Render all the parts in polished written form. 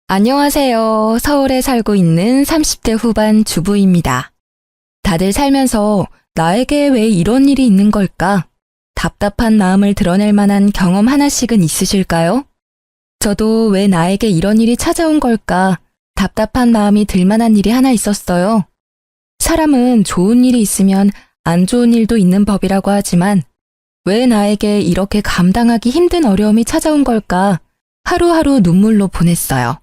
안녕하세요. 서울에 살고 있는 30대 후반 주부입니다. 다들 살면서 나에게 왜 이런 일이 있는 걸까? 답답한 마음을 드러낼 만한 경험 하나씩은 있으실까요? 저도 왜 나에게 이런 일이 찾아온 걸까? 답답한 마음이 들 만한 일이 하나 있었어요. 사람은 좋은 일이 있으면 안 좋은 일도 있는 법이라고 하지만 왜 나에게 이렇게 감당하기 힘든 어려움이 찾아온 걸까? 하루하루 눈물로 보냈어요.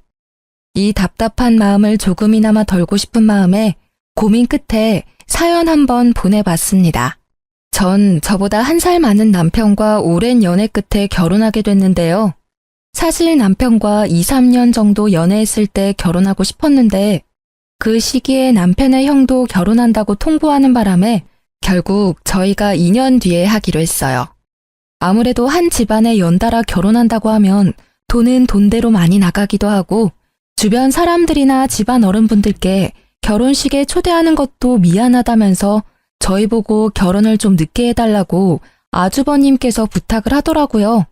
이 답답한 마음을 조금이나마 덜고 싶은 마음에 고민 끝에 사연 한번 보내봤습니다. 전 저보다 1살 많은 남편과 오랜 연애 끝에 결혼하게 됐는데요. 사실 남편과 2, 3년 정도 연애했을 때 결혼하고 싶었는데 그 시기에 남편의 형도 결혼한다고 통보하는 바람에 결국 저희가 2년 뒤에 하기로 했어요. 아무래도 한 집안에 연달아 결혼한다고 하면 돈은 돈대로 많이 나가기도 하고 주변 사람들이나 집안 어른분들께 결혼식에 초대하는 것도 미안하다면서 저희 보고 결혼을 좀 늦게 해달라고 아주버님께서 부탁을 하더라고요.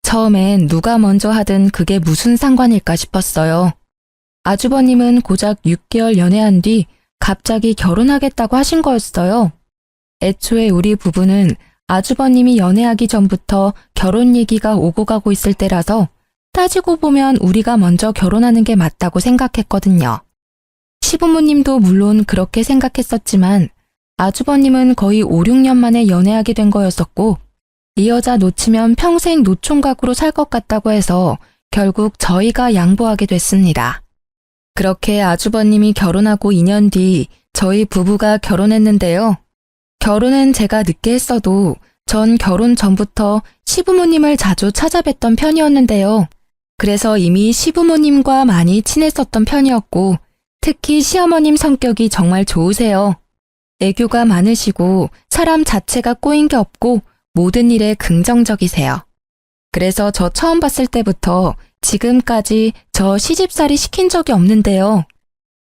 처음엔 누가 먼저 하든 그게 무슨 상관일까 싶었어요. 아주버님은 고작 6개월 연애한 뒤 갑자기 결혼하겠다고 하신 거였어요. 애초에 우리 부부는 아주버님이 연애하기 전부터 결혼 얘기가 오고 가고 있을 때라서 따지고 보면 우리가 먼저 결혼하는 게 맞다고 생각했거든요. 시부모님도 물론 그렇게 생각했었지만 아주버님은 거의 5, 6년 만에 연애하게 된 거였었고 이 여자 놓치면 평생 노총각으로 살 것 같다고 해서 결국 저희가 양보하게 됐습니다. 그렇게 아주버님이 결혼하고 2년 뒤 저희 부부가 결혼했는데요. 결혼은 제가 늦게 했어도 전 결혼 전부터 시부모님을 자주 찾아뵀던 편이었는데요. 그래서 이미 시부모님과 많이 친했었던 편이었고 특히 시어머님 성격이 정말 좋으세요. 애교가 많으시고 사람 자체가 꼬인 게 없고 모든 일에 긍정적이세요. 그래서 저 처음 봤을 때부터 지금까지 저 시집살이 시킨 적이 없는데요.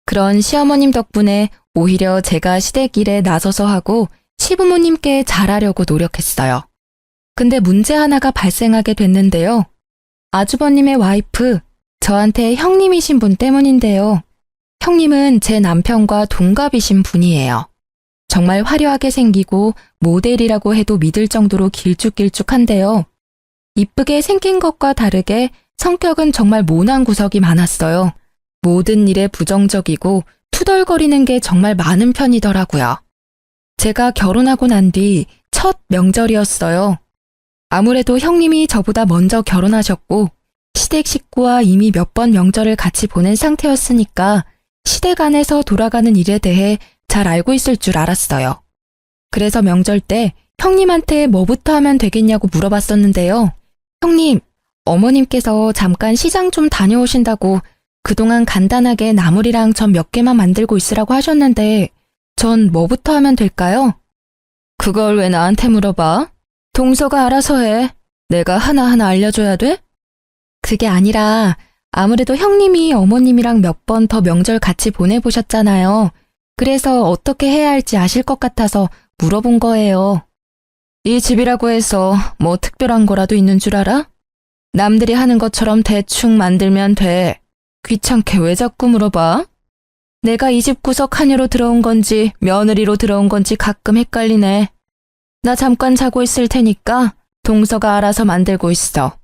그런 시어머님 덕분에 오히려 제가 시댁일에 나서서 하고 시부모님께 잘하려고 노력했어요. 근데 문제 하나가 발생하게 됐는데요. 아주버님의 와이프, 저한테 형님이신 분 때문인데요. 형님은 제 남편과 동갑이신 분이에요. 정말 화려하게 생기고 모델이라고 해도 믿을 정도로 길쭉길쭉한데요. 이쁘게 생긴 것과 다르게 성격은 정말 모난 구석이 많았어요. 모든 일에 부정적이고 투덜거리는 게 정말 많은 편이더라고요. 제가 결혼하고 난 뒤 첫 명절이었어요. 아무래도 형님이 저보다 먼저 결혼하셨고 시댁 식구와 이미 몇 번 명절을 같이 보낸 상태였으니까 시댁 안에서 돌아가는 일에 대해 잘 알고 있을 줄 알았어요. 그래서 명절 때 형님한테 뭐부터 하면 되겠냐고 물어봤었는데요. 형님, 어머님께서 잠깐 시장 좀 다녀오신다고 그동안 간단하게 나물이랑 전 몇 개만 만들고 있으라고 하셨는데 전 뭐부터 하면 될까요? 그걸 왜 나한테 물어봐? 동서가 알아서 해. 내가 하나하나 알려줘야 돼? 그게 아니라 아무래도 형님이 어머님이랑 몇 번 더 명절 같이 보내보셨잖아요. 그래서 어떻게 해야 할지 아실 것 같아서 물어본 거예요. 이 집이라고 해서 뭐 특별한 거라도 있는 줄 알아? 남들이 하는 것처럼 대충 만들면 돼. 귀찮게 왜 자꾸 물어봐? 내가 이 집 구석 하녀로 들어온 건지 며느리로 들어온 건지 가끔 헷갈리네. 나 잠깐 자고 있을 테니까 동서가 알아서 만들고 있어.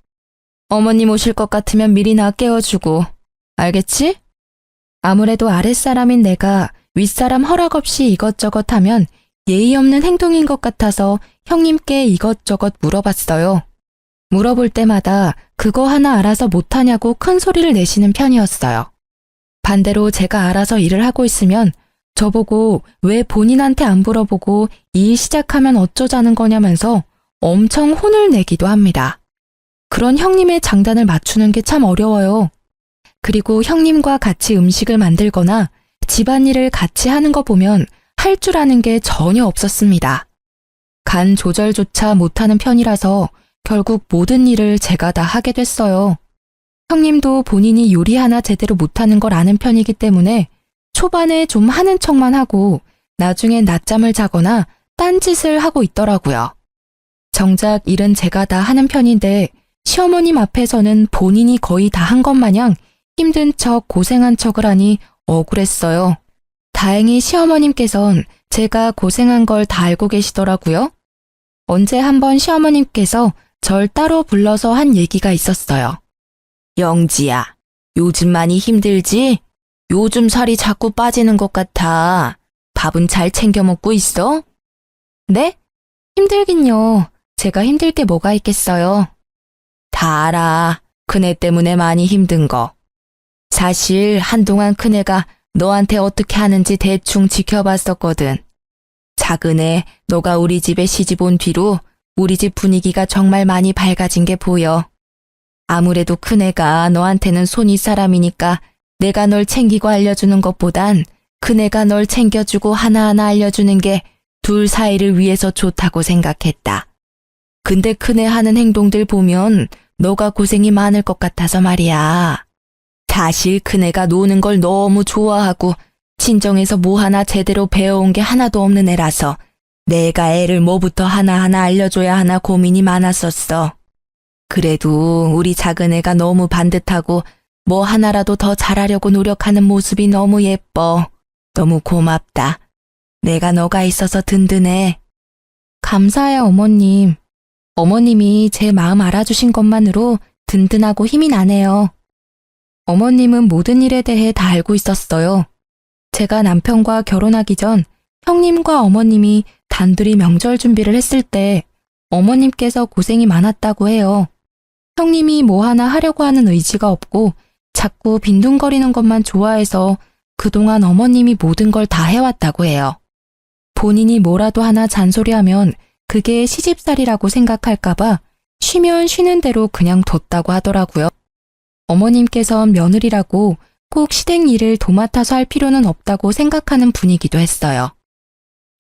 어머님 오실 것 같으면 미리 나 깨워주고. 알겠지? 아무래도 아랫사람인 내가 윗사람 허락 없이 이것저것 하면 예의 없는 행동인 것 같아서 형님께 이것저것 물어봤어요. 물어볼 때마다 그거 하나 알아서 못하냐고 큰 소리를 내시는 편이었어요. 반대로 제가 알아서 일을 하고 있으면 저보고 왜 본인한테 안 물어보고 일 시작하면 어쩌자는 거냐면서 엄청 혼을 내기도 합니다. 그런 형님의 장단을 맞추는 게 참 어려워요. 그리고 형님과 같이 음식을 만들거나 집안일을 같이 하는 거 보면 할 줄 아는 게 전혀 없었습니다. 간 조절조차 못하는 편이라서 결국 모든 일을 제가 다 하게 됐어요. 형님도 본인이 요리 하나 제대로 못하는 걸 아는 편이기 때문에 초반에 좀 하는 척만 하고 나중엔 낮잠을 자거나 딴짓을 하고 있더라고요. 정작 일은 제가 다 하는 편인데 시어머님 앞에서는 본인이 거의 다 한 것 마냥 힘든 척 고생한 척을 하니 억울했어요. 다행히 시어머님께선 제가 고생한 걸 다 알고 계시더라고요. 언제 한번 시어머님께서 절 따로 불러서 한 얘기가 있었어요. 영지야, 요즘 많이 힘들지? 요즘 살이 자꾸 빠지는 것 같아. 밥은 잘 챙겨 먹고 있어? 네? 힘들긴요. 제가 힘들 게 뭐가 있겠어요. 다 알아. 큰애 때문에 많이 힘든 거. 사실 한동안 큰애가 너한테 어떻게 하는지 대충 지켜봤었거든. 작은애, 너가 우리 집에 시집 온 뒤로 우리 집 분위기가 정말 많이 밝아진 게 보여. 아무래도 큰애가 너한테는 손윗 사람이니까 내가 널 챙기고 알려주는 것보단 큰애가 널 챙겨주고 하나하나 알려주는 게 둘 사이를 위해서 좋다고 생각했다. 근데 큰애 하는 행동들 보면 너가 고생이 많을 것 같아서 말이야. 사실 큰애가 노는 걸 너무 좋아하고 친정에서 뭐 하나 제대로 배워온 게 하나도 없는 애라서 내가 애를 뭐부터 하나하나 알려줘야 하나 고민이 많았었어. 그래도 우리 작은애가 너무 반듯하고 뭐 하나라도 더 잘하려고 노력하는 모습이 너무 예뻐. 너무 고맙다. 내가 너가 있어서 든든해. 감사해요, 어머님. 어머님이 제 마음 알아주신 것만으로 든든하고 힘이 나네요. 어머님은 모든 일에 대해 다 알고 있었어요. 제가 남편과 결혼하기 전 형님과 어머님이 단둘이 명절 준비를 했을 때 어머님께서 고생이 많았다고 해요. 형님이 뭐 하나 하려고 하는 의지가 없고 자꾸 빈둥거리는 것만 좋아해서 그동안 어머님이 모든 걸 다 해왔다고 해요. 본인이 뭐라도 하나 잔소리하면 그게 시집살이라고 생각할까봐 쉬면 쉬는 대로 그냥 뒀다고 하더라고요. 어머님께선 며느리라고 꼭 시댁 일을 도맡아서 할 필요는 없다고 생각하는 분이기도 했어요.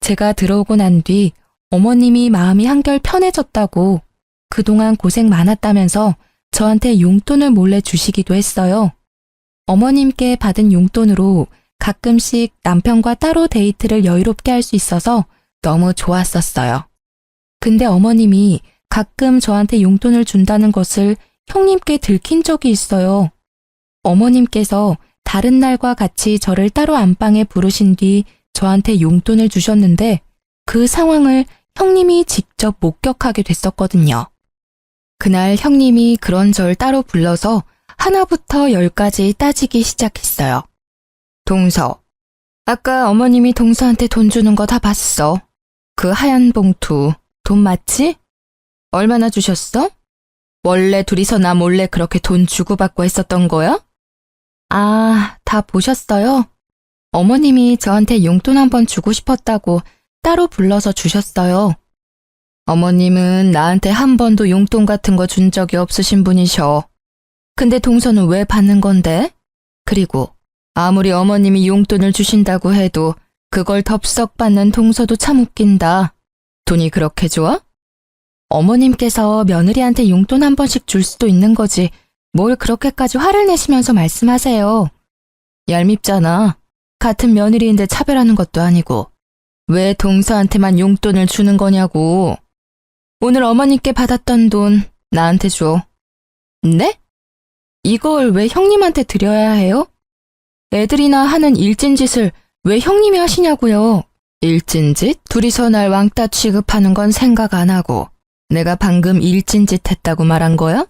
제가 들어오고 난 뒤 어머님이 마음이 한결 편해졌다고 그동안 고생 많았다면서 저한테 용돈을 몰래 주시기도 했어요. 어머님께 받은 용돈으로 가끔씩 남편과 따로 데이트를 여유롭게 할 수 있어서 너무 좋았었어요. 근데 어머님이 가끔 저한테 용돈을 준다는 것을 형님께 들킨 적이 있어요. 어머님께서 다른 날과 같이 저를 따로 안방에 부르신 뒤 저한테 용돈을 주셨는데 그 상황을 형님이 직접 목격하게 됐었거든요. 그날 형님이 그런 절 따로 불러서 하나부터 10까지 따지기 시작했어요. 동서, 아까 어머님이 동서한테 돈 주는 거 다 봤어. 그 하얀 봉투, 돈 맞지? 얼마나 주셨어? 원래 둘이서 나 몰래 그렇게 돈 주고받고 했었던 거야? 아, 다 보셨어요? 어머님이 저한테 용돈 한번 주고 싶었다고 따로 불러서 주셨어요. 어머님은 나한테 한 번도 용돈 같은 거 준 적이 없으신 분이셔. 근데 동서는 왜 받는 건데? 그리고 아무리 어머님이 용돈을 주신다고 해도 그걸 덥석 받는 동서도 참 웃긴다. 돈이 그렇게 좋아? 어머님께서 며느리한테 용돈 한 번씩 줄 수도 있는 거지 뭘 그렇게까지 화를 내시면서 말씀하세요. 얄밉잖아. 같은 며느리인데 차별하는 것도 아니고 왜 동서한테만 용돈을 주는 거냐고. 오늘 어머님께 받았던 돈 나한테 줘. 네? 이걸 왜 형님한테 드려야 해요? 애들이나 하는 일진 짓을 왜 형님이 하시냐고요. 일진 짓? 둘이서 날 왕따 취급하는 건 생각 안 하고 내가 방금 일진 짓 했다고 말한 거야?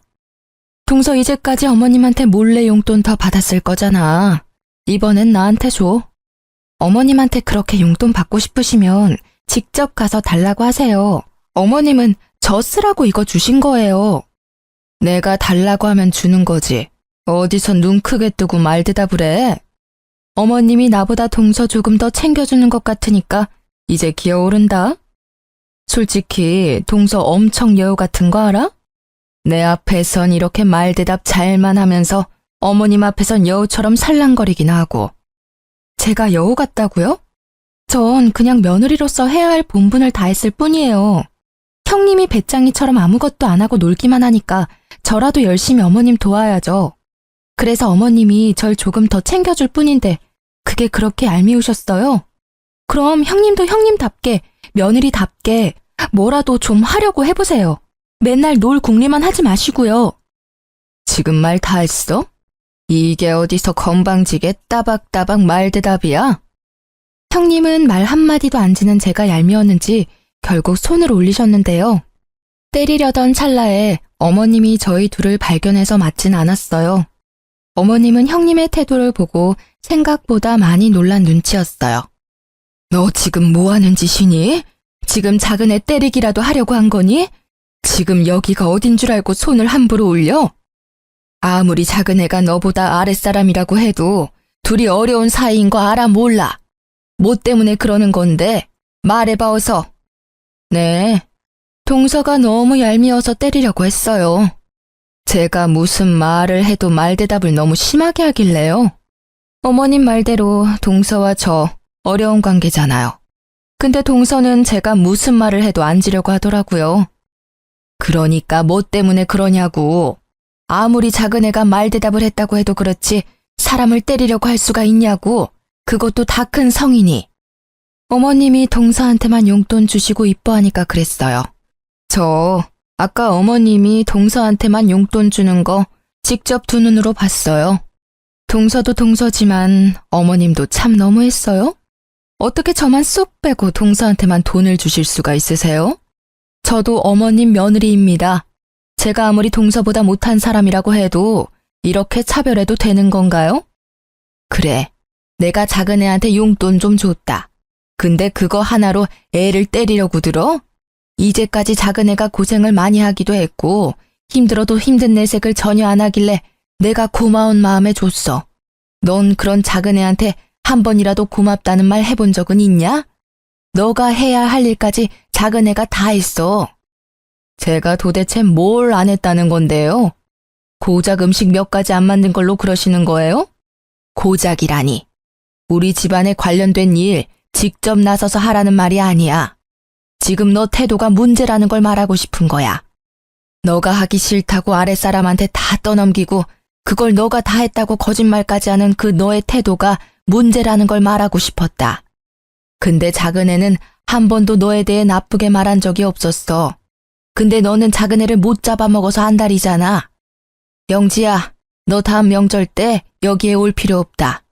동서 이제까지 어머님한테 몰래 용돈 더 받았을 거잖아. 이번엔 나한테 줘. 어머님한테 그렇게 용돈 받고 싶으시면 직접 가서 달라고 하세요. 어머님은 저 쓰라고 이거 주신 거예요. 내가 달라고 하면 주는 거지. 어디서 눈 크게 뜨고 말 대답을 해. 어머님이 나보다 동서 조금 더 챙겨주는 것 같으니까 이제 기어오른다. 솔직히 동서 엄청 여우 같은 거 알아? 내 앞에선 이렇게 말 대답 잘만 하면서 어머님 앞에선 여우처럼 살랑거리긴 하고. 제가 여우 같다고요? 전 그냥 며느리로서 해야 할 본분을 다했을 뿐이에요. 형님이 배짱이처럼 아무것도 안 하고 놀기만 하니까 저라도 열심히 어머님 도와야죠. 그래서 어머님이 절 조금 더 챙겨줄 뿐인데 그게 그렇게 얄미우셨어요? 그럼 형님도 형님답게 며느리답게 뭐라도 좀 하려고 해보세요. 맨날 놀 궁리만 하지 마시고요. 지금 말 다 했어? 이게 어디서 건방지게 따박따박 말대답이야? 형님은 말 한마디도 안 지는 제가 얄미웠는지 결국 손을 올리셨는데요. 때리려던 찰나에 어머님이 저희 둘을 발견해서 맞진 않았어요. 어머님은 형님의 태도를 보고 생각보다 많이 놀란 눈치였어요. 너 지금 뭐 하는 짓이니? 지금 작은 애 때리기라도 하려고 한 거니? 지금 여기가 어딘 줄 알고 손을 함부로 올려? 아무리 작은 애가 너보다 아랫사람이라고 해도 둘이 어려운 사이인 거 알아 몰라? 뭐 때문에 그러는 건데? 말해봐 어서. 네, 동서가 너무 얄미워서 때리려고 했어요. 제가 무슨 말을 해도 말대답을 너무 심하게 하길래요. 어머님 말대로 동서와 저 어려운 관계잖아요. 근데 동서는 제가 무슨 말을 해도 앉으려고 하더라고요. 그러니까 뭐 때문에 그러냐고. 아무리 작은 애가 말대답을 했다고 해도 그렇지 사람을 때리려고 할 수가 있냐고. 그것도 다 큰 성인이. 어머님이 동서한테만 용돈 주시고 이뻐하니까 그랬어요. 저 아까 어머님이 동서한테만 용돈 주는 거 직접 두 눈으로 봤어요. 동서도 동서지만 어머님도 참 너무했어요. 어떻게 저만 쏙 빼고 동서한테만 돈을 주실 수가 있으세요? 저도 어머님 며느리입니다. 제가 아무리 동서보다 못한 사람이라고 해도 이렇게 차별해도 되는 건가요? 그래, 내가 작은 애한테 용돈 좀 줬다. 근데 그거 하나로 애를 때리려고 들어? 이제까지 작은 애가 고생을 많이 하기도 했고 힘들어도 힘든 내색을 전혀 안 하길래 내가 고마운 마음에 줬어. 넌 그런 작은 애한테 한 번이라도 고맙다는 말 해본 적은 있냐? 너가 해야 할 일까지 작은 애가 다 했어. 제가 도대체 뭘 안 했다는 건데요? 고작 음식 몇 가지 안 만든 걸로 그러시는 거예요? 고작이라니. 우리 집안에 관련된 일 직접 나서서 하라는 말이 아니야. 지금 너 태도가 문제라는 걸 말하고 싶은 거야. 너가 하기 싫다고 아랫사람한테 다 떠넘기고 그걸 너가 다 했다고 거짓말까지 하는 그 너의 태도가 문제라는 걸 말하고 싶었다. 근데 작은 애는 한 번도 너에 대해 나쁘게 말한 적이 없었어. 근데 너는 작은 애를 못 잡아먹어서 안달이잖아. 영지야, 너 다음 명절 때 여기에 올 필요 없다.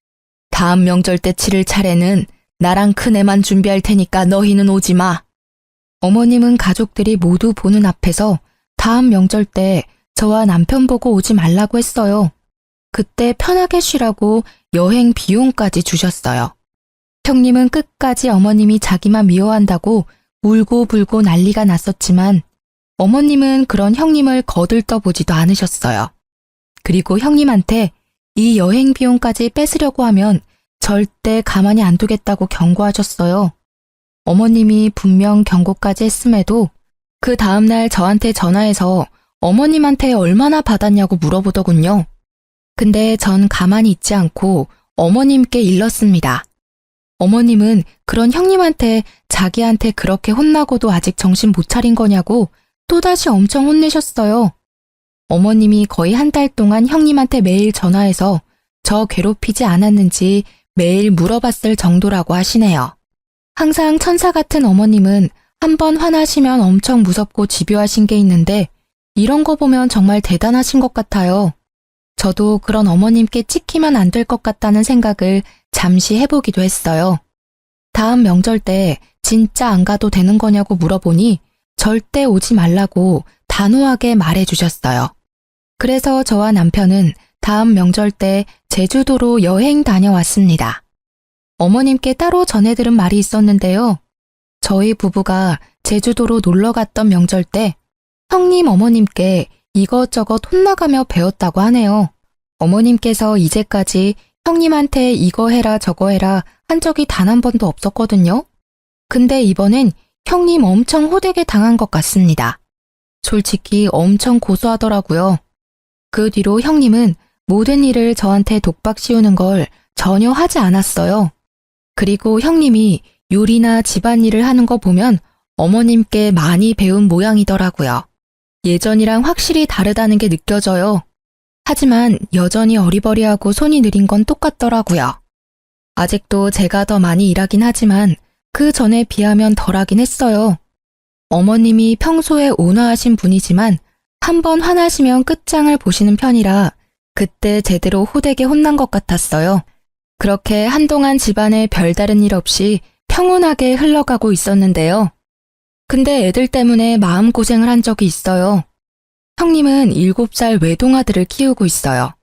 다음 명절 때 치를 차례는 나랑 큰애만 준비할 테니까 너희는 오지 마. 어머님은 가족들이 모두 보는 앞에서 다음 명절 때 저와 남편 보고 오지 말라고 했어요. 그때 편하게 쉬라고 여행 비용까지 주셨어요. 형님은 끝까지 어머님이 자기만 미워한다고 울고불고 난리가 났었지만 어머님은 그런 형님을 거들떠보지도 않으셨어요. 그리고 형님한테 이 여행 비용까지 뺏으려고 하면 절대 가만히 안 두겠다고 경고하셨어요. 어머님이 분명 경고까지 했음에도 그 다음날 저한테 전화해서 어머님한테 얼마나 받았냐고 물어보더군요. 근데 전 가만히 있지 않고 어머님께 일렀습니다. 어머님은 그런 형님한테 자기한테 그렇게 혼나고도 아직 정신 못 차린 거냐고 또다시 엄청 혼내셨어요. 어머님이 거의 한 달 동안 형님한테 매일 전화해서 저 괴롭히지 않았는지 매일 물어봤을 정도라고 하시네요. 항상 천사 같은 어머님은 한번 화나시면 엄청 무섭고 집요하신 게 있는데 이런 거 보면 정말 대단하신 것 같아요. 저도 그런 어머님께 찍히면 안 될 것 같다는 생각을 잠시 해보기도 했어요. 다음 명절 때 진짜 안 가도 되는 거냐고 물어보니 절대 오지 말라고 단호하게 말해주셨어요. 그래서 저와 남편은 다음 명절 때 제주도로 여행 다녀왔습니다. 어머님께 따로 전해들은 말이 있었는데요. 저희 부부가 제주도로 놀러 갔던 명절 때 형님 어머님께 이것저것 혼나가며 배웠다고 하네요. 어머님께서 이제까지 형님한테 이거 해라 저거 해라 한 적이 단 한 번도 없었거든요. 근데 이번엔 형님 엄청 호되게 당한 것 같습니다. 솔직히 엄청 고소하더라고요. 그 뒤로 형님은 모든 일을 저한테 독박 씌우는 걸 전혀 하지 않았어요. 그리고 형님이 요리나 집안일을 하는 거 보면 어머님께 많이 배운 모양이더라고요. 예전이랑 확실히 다르다는 게 느껴져요. 하지만 여전히 어리버리하고 손이 느린 건 똑같더라고요. 아직도 제가 더 많이 일하긴 하지만 그 전에 비하면 덜하긴 했어요. 어머님이 평소에 온화하신 분이지만 한번 화나시면 끝장을 보시는 편이라 그때 제대로 호되게 혼난 것 같았어요. 그렇게 한동안 집안에 별다른 일 없이 평온하게 흘러가고 있었는데요. 근데 애들 때문에 마음고생을 한 적이 있어요. 형님은 7살 외동아들을 키우고 있어요.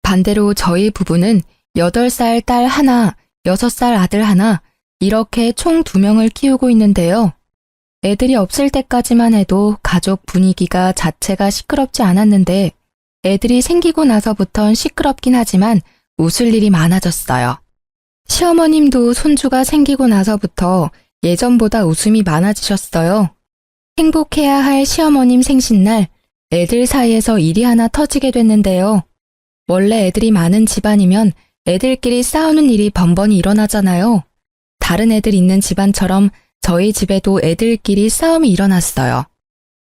반대로 저희 부부는 8살 딸 하나, 6살 아들 하나, 이렇게 총 2명을 키우고 있는데요. 애들이 없을 때까지만 해도 가족 분위기가 자체가 시끄럽지 않았는데 애들이 생기고 나서부턴 시끄럽긴 하지만 웃을 일이 많아졌어요. 시어머님도 손주가 생기고 나서부터 예전보다 웃음이 많아지셨어요. 행복해야 할 시어머님 생신날 애들 사이에서 일이 하나 터지게 됐는데요. 원래 애들이 많은 집안이면 애들끼리 싸우는 일이 번번이 일어나잖아요. 다른 애들 있는 집안처럼 저희 집에도 애들끼리 싸움이 일어났어요.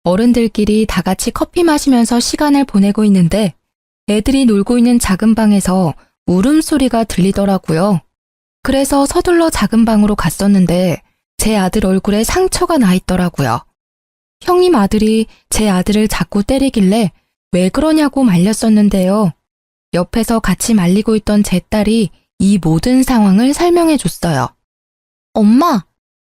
어른들끼리 다 같이 커피 마시면서 시간을 보내고 있는데 애들이 놀고 있는 작은 방에서 울음소리가 들리더라고요. 그래서 서둘러 작은 방으로 갔었는데 제 아들 얼굴에 상처가 나 있더라고요. 형님 아들이 제 아들을 자꾸 때리길래 왜 그러냐고 말렸었는데요. 옆에서 같이 말리고 있던 제 딸이 이 모든 상황을 설명해 줬어요. 엄마,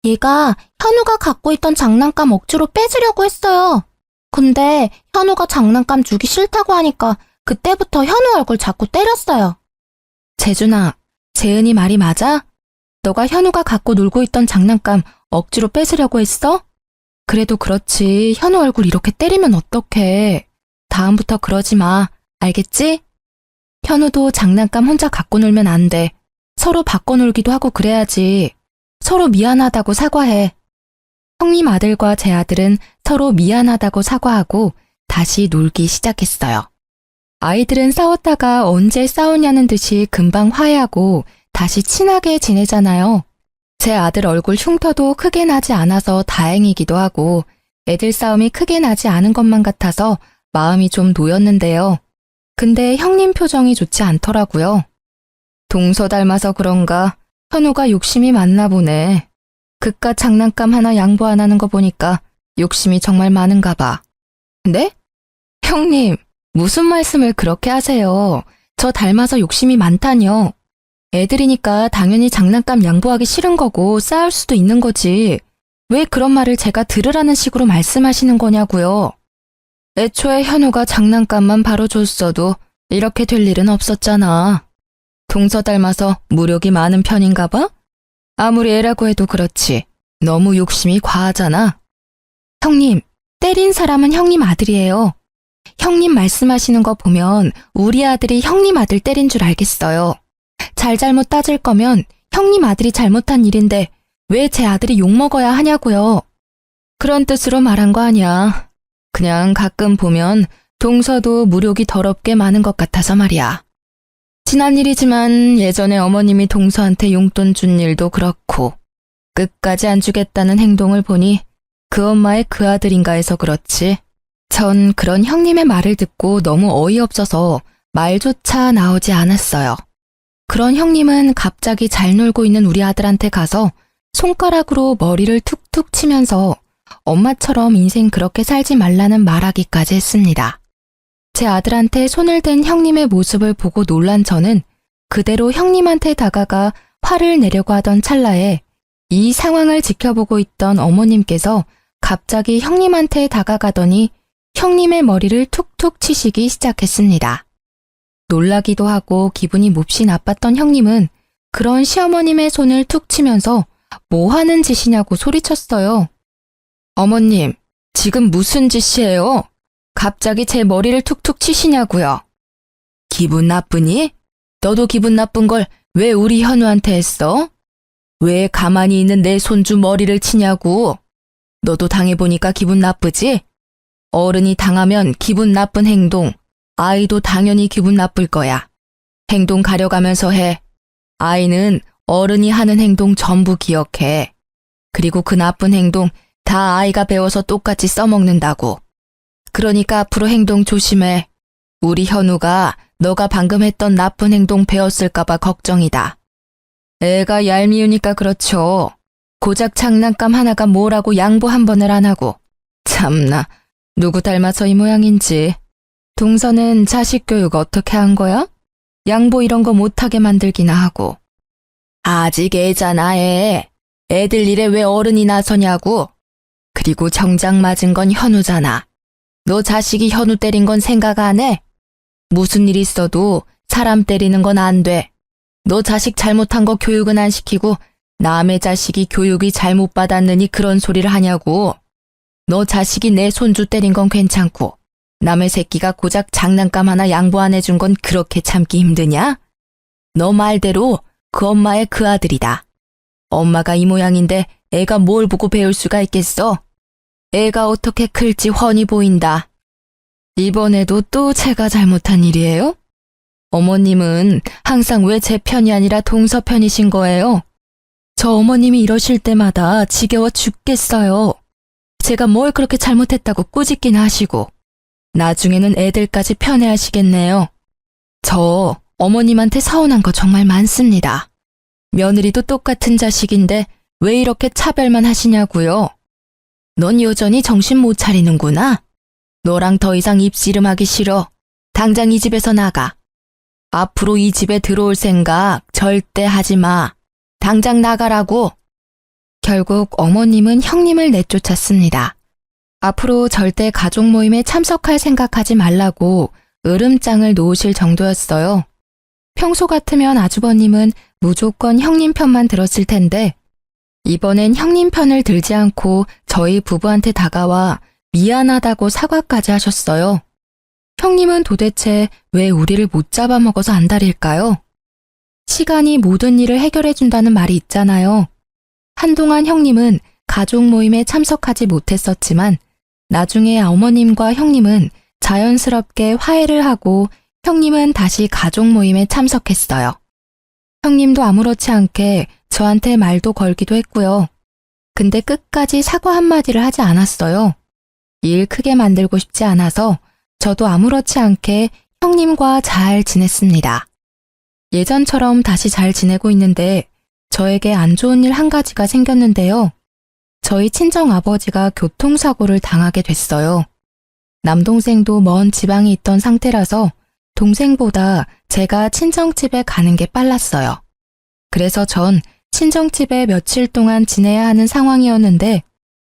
얘가 현우가 갖고 있던 장난감 억지로 뺏으려고 했어요. 근데 현우가 장난감 주기 싫다고 하니까 그때부터 현우 얼굴 자꾸 때렸어요. 재준아, 재은이 말이 맞아? 너가 현우가 갖고 놀고 있던 장난감 억지로 뺏으려고 했어? 그래도 그렇지, 현우 얼굴 이렇게 때리면 어떡해. 다음부터 그러지 마, 알겠지? 현우도 장난감 혼자 갖고 놀면 안 돼. 서로 바꿔놀기도 하고 그래야지. 서로 미안하다고 사과해. 형님 아들과 제 아들은 서로 미안하다고 사과하고 다시 놀기 시작했어요. 아이들은 싸웠다가 언제 싸우냐는 듯이 금방 화해하고 다시 친하게 지내잖아요. 제 아들 얼굴 흉터도 크게 나지 않아서 다행이기도 하고 애들 싸움이 크게 나지 않은 것만 같아서 마음이 좀 놓였는데요. 근데 형님 표정이 좋지 않더라고요. 동서 닮아서 그런가 현우가 욕심이 많나 보네. 그깟 장난감 하나 양보 안 하는 거 보니까 욕심이 정말 많은가 봐. 네? 형님, 무슨 말씀을 그렇게 하세요? 저 닮아서 욕심이 많다뇨. 애들이니까 당연히 장난감 양보하기 싫은 거고 싸울 수도 있는 거지. 왜 그런 말을 제가 들으라는 식으로 말씀하시는 거냐고요. 애초에 현우가 장난감만 바로 줬어도 이렇게 될 일은 없었잖아. 동서 닮아서 무력이 많은 편인가 봐? 아무리 애라고 해도 그렇지. 너무 욕심이 과하잖아. 형님, 때린 사람은 형님 아들이에요. 형님 말씀하시는 거 보면 우리 아들이 형님 아들 때린 줄 알겠어요. 잘잘못 따질 거면 형님 아들이 잘못한 일인데 왜 제 아들이 욕먹어야 하냐고요. 그런 뜻으로 말한 거 아니야. 그냥 가끔 보면 동서도 무력이 더럽게 많은 것 같아서 말이야. 지난 일이지만 예전에 어머님이 동서한테 용돈 준 일도 그렇고 끝까지 안 주겠다는 행동을 보니 그 엄마의 그 아들인가 해서 그렇지. 전 그런 형님의 말을 듣고 너무 어이없어서 말조차 나오지 않았어요. 그런 형님은 갑자기 잘 놀고 있는 우리 아들한테 가서 손가락으로 머리를 툭툭 치면서 엄마처럼 인생 그렇게 살지 말라는 말하기까지 했습니다. 제 아들한테 손을 댄 형님의 모습을 보고 놀란 저는 그대로 형님한테 다가가 화를 내려고 하던 찰나에 이 상황을 지켜보고 있던 어머님께서 갑자기 형님한테 다가가더니 형님의 머리를 툭툭 치시기 시작했습니다. 놀라기도 하고 기분이 몹시 나빴던 형님은 그런 시어머님의 손을 툭 치면서 뭐 하는 짓이냐고 소리쳤어요. 어머님, 지금 무슨 짓이에요? 갑자기 제 머리를 툭툭 치시냐고요. 기분 나쁘니? 너도 기분 나쁜 걸 왜 우리 현우한테 했어? 왜 가만히 있는 내 손주 머리를 치냐고? 너도 당해보니까 기분 나쁘지? 어른이 당하면 기분 나쁜 행동, 아이도 당연히 기분 나쁠 거야. 행동 가려가면서 해. 아이는 어른이 하는 행동 전부 기억해. 그리고 그 나쁜 행동 다 아이가 배워서 똑같이 써먹는다고. 그러니까 앞으로 행동 조심해. 우리 현우가 너가 방금 했던 나쁜 행동 배웠을까봐 걱정이다. 애가 얄미우니까 그렇죠. 고작 장난감 하나가 뭐라고 양보 한 번을 안 하고. 참나, 누구 닮아서 이 모양인지. 동서는 자식 교육 어떻게 한 거야? 양보 이런 거 못하게 만들기나 하고. 아직 애잖아, 애. 애들 일에 왜 어른이 나서냐고. 그리고 정작 맞은 건 현우잖아. 너 자식이 현우 때린 건 생각 안 해? 무슨 일 있어도 사람 때리는 건 안 돼. 너 자식 잘못한 거 교육은 안 시키고 남의 자식이 교육이 잘못 받았느니 그런 소리를 하냐고. 너 자식이 내 손주 때린 건 괜찮고 남의 새끼가 고작 장난감 하나 양보 안 해준 건 그렇게 참기 힘드냐? 너 말대로 그 엄마의 그 아들이다. 엄마가 이 모양인데 애가 뭘 보고 배울 수가 있겠어? 애가 어떻게 클지 훤히 보인다. 이번에도 또 제가 잘못한 일이에요? 어머님은 항상 왜 제 편이 아니라 동서 편이신 거예요? 저 어머님이 이러실 때마다 지겨워 죽겠어요. 제가 뭘 그렇게 잘못했다고 꾸짖기나 하시고 나중에는 애들까지 편애하시겠네요. 저 어머님한테 서운한 거 정말 많습니다. 며느리도 똑같은 자식인데 왜 이렇게 차별만 하시냐고요. 넌 여전히 정신 못 차리는구나. 너랑 더 이상 입씨름하기 싫어. 당장 이 집에서 나가. 앞으로 이 집에 들어올 생각 절대 하지 마. 당장 나가라고. 결국 어머님은 형님을 내쫓았습니다. 앞으로 절대 가족 모임에 참석할 생각하지 말라고 으름장을 놓으실 정도였어요. 평소 같으면 아주버님은 무조건 형님 편만 들었을 텐데 이번엔 형님 편을 들지 않고 저희 부부한테 다가와 미안하다고 사과까지 하셨어요. 형님은 도대체 왜 우리를 못 잡아먹어서 안달일까요? 시간이 모든 일을 해결해준다는 말이 있잖아요. 한동안 형님은 가족 모임에 참석하지 못했었지만 나중에 어머님과 형님은 자연스럽게 화해를 하고 형님은 다시 가족 모임에 참석했어요. 형님도 아무렇지 않게 저한테 말도 걸기도 했고요. 근데 끝까지 사과 한마디를 하지 않았어요. 일 크게 만들고 싶지 않아서 저도 아무렇지 않게 형님과 잘 지냈습니다. 예전처럼 다시 잘 지내고 있는데 저에게 안 좋은 일 한 가지가 생겼는데요. 저희 친정아버지가 교통사고를 당하게 됐어요. 남동생도 먼 지방에 있던 상태라서 동생보다 제가 친정집에 가는 게 빨랐어요. 그래서 전 친정집에 며칠 동안 지내야 하는 상황이었는데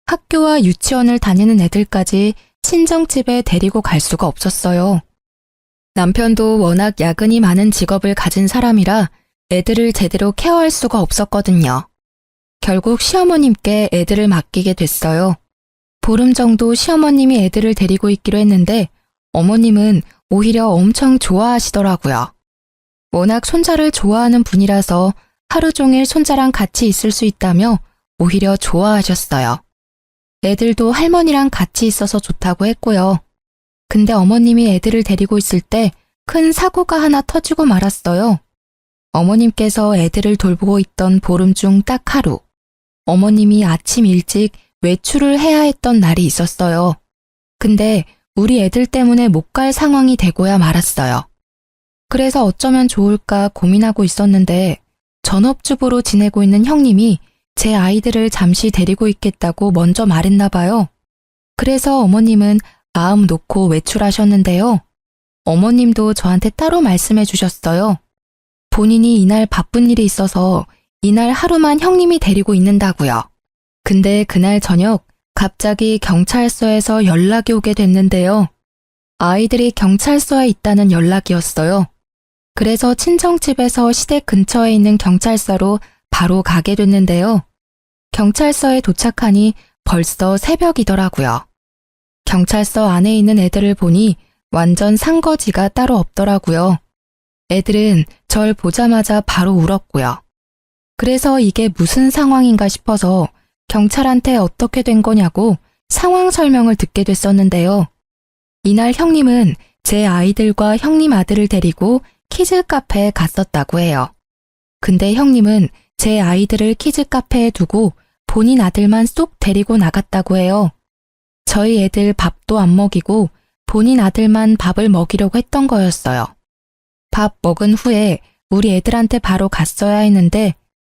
학교와 유치원을 다니는 애들까지 친정집에 데리고 갈 수가 없었어요. 남편도 워낙 야근이 많은 직업을 가진 사람이라 애들을 제대로 케어할 수가 없었거든요. 결국 시어머님께 애들을 맡기게 됐어요. 보름 정도 시어머님이 애들을 데리고 있기로 했는데 어머님은 오히려 엄청 좋아하시더라고요. 워낙 손자를 좋아하는 분이라서 하루 종일 손자랑 같이 있을 수 있다며 오히려 좋아하셨어요. 애들도 할머니랑 같이 있어서 좋다고 했고요. 근데 어머님이 애들을 데리고 있을 때 큰 사고가 하나 터지고 말았어요. 어머님께서 애들을 돌보고 있던 보름 중 딱 하루, 어머님이 아침 일찍 외출을 해야 했던 날이 있었어요. 근데 우리 애들 때문에 못 갈 상황이 되고야 말았어요. 그래서 어쩌면 좋을까 고민하고 있었는데 전업주부로 지내고 있는 형님이 제 아이들을 잠시 데리고 있겠다고 먼저 말했나 봐요. 그래서 어머님은 마음 놓고 외출하셨는데요. 어머님도 저한테 따로 말씀해 주셨어요. 본인이 이날 바쁜 일이 있어서 이날 하루만 형님이 데리고 있는다고요. 근데 그날 저녁 갑자기 경찰서에서 연락이 오게 됐는데요. 아이들이 경찰서에 있다는 연락이었어요. 그래서 친정집에서 시댁 근처에 있는 경찰서로 바로 가게 됐는데요. 경찰서에 도착하니 벌써 새벽이더라고요. 경찰서 안에 있는 애들을 보니 완전 산거지가 따로 없더라고요. 애들은 절 보자마자 바로 울었고요. 그래서 이게 무슨 상황인가 싶어서 경찰한테 어떻게 된 거냐고 상황 설명을 듣게 됐었는데요. 이날 형님은 제 아이들과 형님 아들을 데리고 키즈 카페에 갔었다고 해요. 근데 형님은 제 아이들을 키즈 카페에 두고 본인 아들만 쏙 데리고 나갔다고 해요. 저희 애들 밥도 안 먹이고 본인 아들만 밥을 먹이려고 했던 거였어요. 밥 먹은 후에 우리 애들한테 바로 갔어야 했는데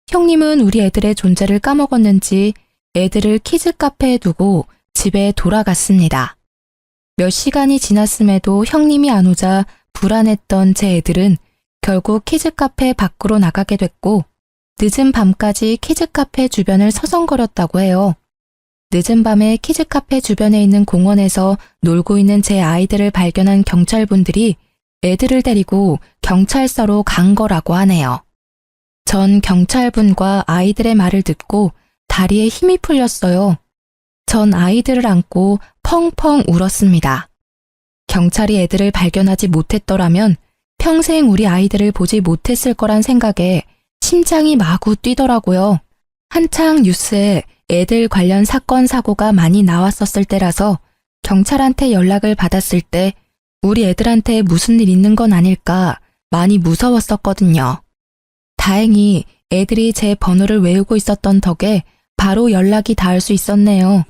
형님은 우리 애들의 존재를 까먹었는지 애들을 키즈 카페에 두고 집에 돌아갔습니다. 몇 시간이 지났음에도 형님이 안 오자 불안했던 제 애들은 결국 키즈카페 밖으로 나가게 됐고 늦은 밤까지 키즈카페 주변을 서성거렸다고 해요. 늦은 밤에 키즈카페 주변에 있는 공원에서 놀고 있는 제 아이들을 발견한 경찰분들이 애들을 데리고 경찰서로 간 거라고 하네요. 전 경찰분과 아이들의 말을 듣고 다리에 힘이 풀렸어요. 전 아이들을 안고 펑펑 울었습니다. 경찰이 애들을 발견하지 못했더라면 평생 우리 아이들을 보지 못했을 거란 생각에 심장이 마구 뛰더라고요. 한창 뉴스에 애들 관련 사건 사고가 많이 나왔었을 때라서 경찰한테 연락을 받았을 때 우리 애들한테 무슨 일 있는 건 아닐까 많이 무서웠었거든요. 다행히 애들이 제 번호를 외우고 있었던 덕에 바로 연락이 닿을 수 있었네요.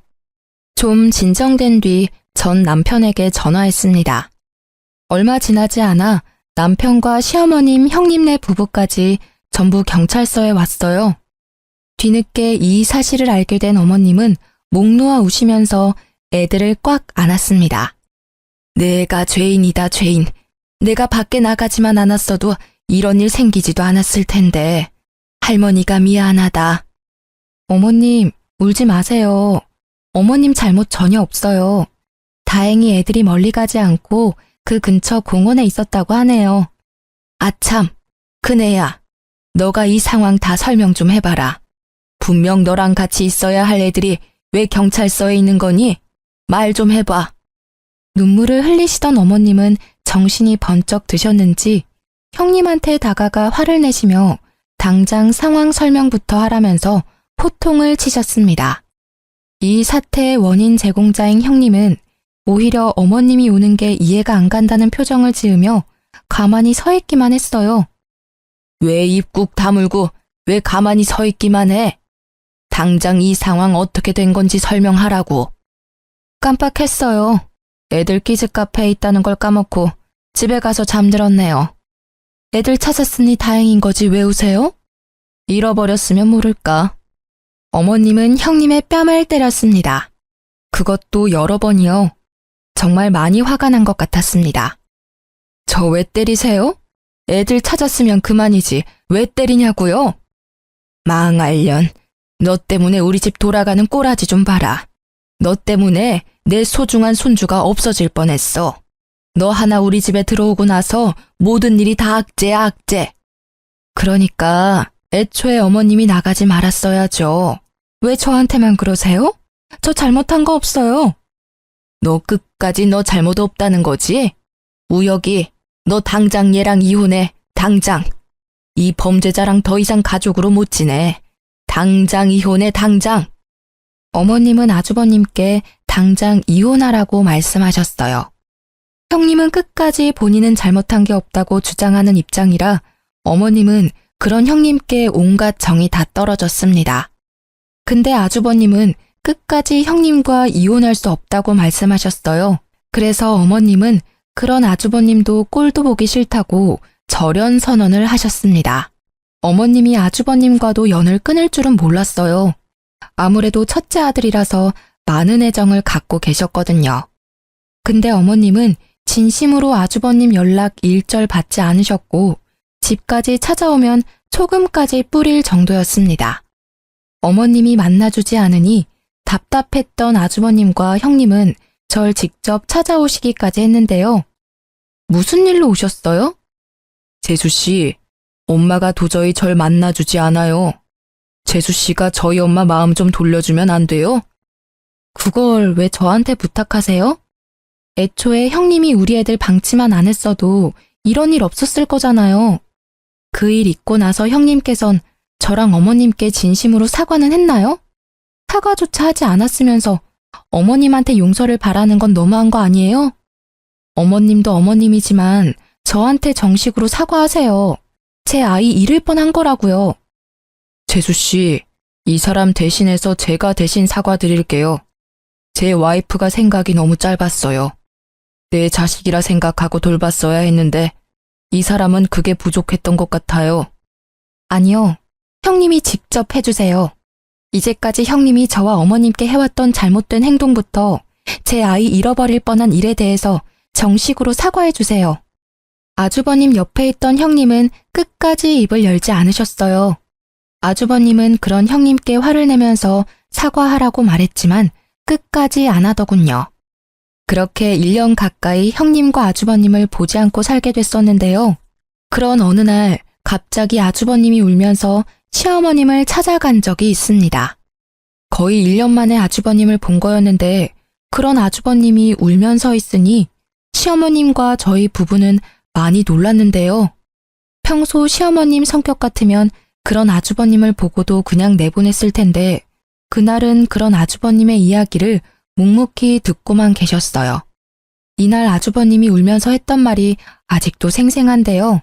좀 진정된 뒤 전 남편에게 전화했습니다. 얼마 지나지 않아 남편과 시어머님, 형님네 부부까지 전부 경찰서에 왔어요. 뒤늦게 이 사실을 알게 된 어머님은 목 놓아 우시면서 애들을 꽉 안았습니다. 내가 죄인이다, 죄인. 내가 밖에 나가지만 않았어도 이런 일 생기지도 않았을 텐데. 할머니가 미안하다. 어머님, 울지 마세요. 어머님 잘못 전혀 없어요. 다행히 애들이 멀리 가지 않고 그 근처 공원에 있었다고 하네요. 아참, 큰애야. 너가 이 상황 다 설명 좀 해봐라. 분명 너랑 같이 있어야 할 애들이 왜 경찰서에 있는 거니? 말 좀 해봐. 눈물을 흘리시던 어머님은 정신이 번쩍 드셨는지 형님한테 다가가 화를 내시며 당장 상황 설명부터 하라면서 호통을 치셨습니다. 이 사태의 원인 제공자인 형님은 오히려 어머님이 우는 게 이해가 안 간다는 표정을 지으며 가만히 서 있기만 했어요. 왜 입 꾹 다물고 왜 가만히 서 있기만 해? 당장 이 상황 어떻게 된 건지 설명하라고. 깜빡했어요. 애들 키즈 카페에 있다는 걸 까먹고 집에 가서 잠들었네요. 애들 찾았으니 다행인 거지 왜 우세요? 잃어버렸으면 모를까. 어머님은 형님의 뺨을 때렸습니다. 그것도 여러 번이요. 정말 많이 화가 난 것 같았습니다. 저 왜 때리세요? 애들 찾았으면 그만이지 왜 때리냐고요? 망할년, 너 때문에 우리 집 돌아가는 꼬라지 좀 봐라. 너 때문에 내 소중한 손주가 없어질 뻔했어. 너 하나 우리 집에 들어오고 나서 모든 일이 다 악재야, 악재. 그러니까 애초에 어머님이 나가지 말았어야죠. 왜 저한테만 그러세요? 저 잘못한 거 없어요. 너 끝까지 너 잘못 없다는 거지? 우혁이, 너 당장 얘랑 이혼해, 당장. 이 범죄자랑 더 이상 가족으로 못 지내. 당장 이혼해, 당장. 어머님은 아주버님께 당장 이혼하라고 말씀하셨어요. 형님은 끝까지 본인은 잘못한 게 없다고 주장하는 입장이라 어머님은 그런 형님께 온갖 정이 다 떨어졌습니다. 근데 아주버님은 끝까지 형님과 이혼할 수 없다고 말씀하셨어요. 그래서 어머님은 그런 아주버님도 꼴도 보기 싫다고 절연 선언을 하셨습니다. 어머님이 아주버님과도 연을 끊을 줄은 몰랐어요. 아무래도 첫째 아들이라서 많은 애정을 갖고 계셨거든요. 근데 어머님은 진심으로 아주버님 연락 일절 받지 않으셨고 집까지 찾아오면 소금까지 뿌릴 정도였습니다. 어머님이 만나주지 않으니 답답했던 아주버님과 형님은 절 직접 찾아오시기까지 했는데요. 무슨 일로 오셨어요? 재수씨, 엄마가 도저히 절 만나주지 않아요. 재수씨가 저희 엄마 마음 좀 돌려주면 안 돼요? 그걸 왜 저한테 부탁하세요? 애초에 형님이 우리 애들 방치만 안 했어도 이런 일 없었을 거잖아요. 그 일 있고 나서 형님께선 저랑 어머님께 진심으로 사과는 했나요? 사과조차 하지 않았으면서 어머님한테 용서를 바라는 건 너무한 거 아니에요? 어머님도 어머님이지만 저한테 정식으로 사과하세요. 제 아이 잃을 뻔한 거라고요. 재수씨, 이 사람 대신해서 제가 대신 사과드릴게요. 제 와이프가 생각이 너무 짧았어요. 내 자식이라 생각하고 돌봤어야 했는데 이 사람은 그게 부족했던 것 같아요. 아니요, 형님이 직접 해주세요. 이제까지 형님이 저와 어머님께 해왔던 잘못된 행동부터 제 아이 잃어버릴 뻔한 일에 대해서 정식으로 사과해 주세요. 아주버님 옆에 있던 형님은 끝까지 입을 열지 않으셨어요. 아주버님은 그런 형님께 화를 내면서 사과하라고 말했지만 끝까지 안 하더군요. 그렇게 1년 가까이 형님과 아주버님을 보지 않고 살게 됐었는데요. 그런 어느 날 갑자기 아주버님이 울면서 시어머님을 찾아간 적이 있습니다. 거의 1년 만에 아주버님을 본 거였는데 그런 아주버님이 울면서 있으니 시어머님과 저희 부부는 많이 놀랐는데요. 평소 시어머님 성격 같으면 그런 아주버님을 보고도 그냥 내보냈을 텐데 그날은 그런 아주버님의 이야기를 묵묵히 듣고만 계셨어요. 이날 아주버님이 울면서 했던 말이 아직도 생생한데요.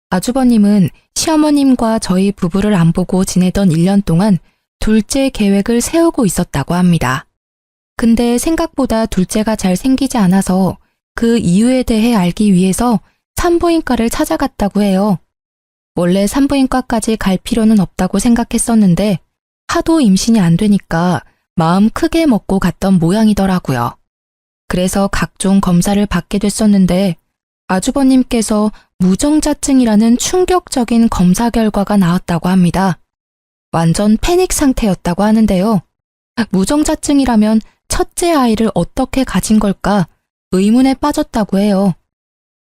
아주버님은 시어머님과 저희 부부를 안 보고 지내던 1년 동안 둘째 계획을 세우고 있었다고 합니다. 근데 생각보다 둘째가 잘 생기지 않아서 그 이유에 대해 알기 위해서 산부인과를 찾아갔다고 해요. 원래 산부인과까지 갈 필요는 없다고 생각했었는데 하도 임신이 안 되니까 마음 크게 먹고 갔던 모양이더라고요. 그래서 각종 검사를 받게 됐었는데 아주버님께서 무정자증이라는 충격적인 검사 결과가 나왔다고 합니다. 완전 패닉 상태였다고 하는데요. 무정자증이라면 첫째 아이를 어떻게 가진 걸까 의문에 빠졌다고 해요.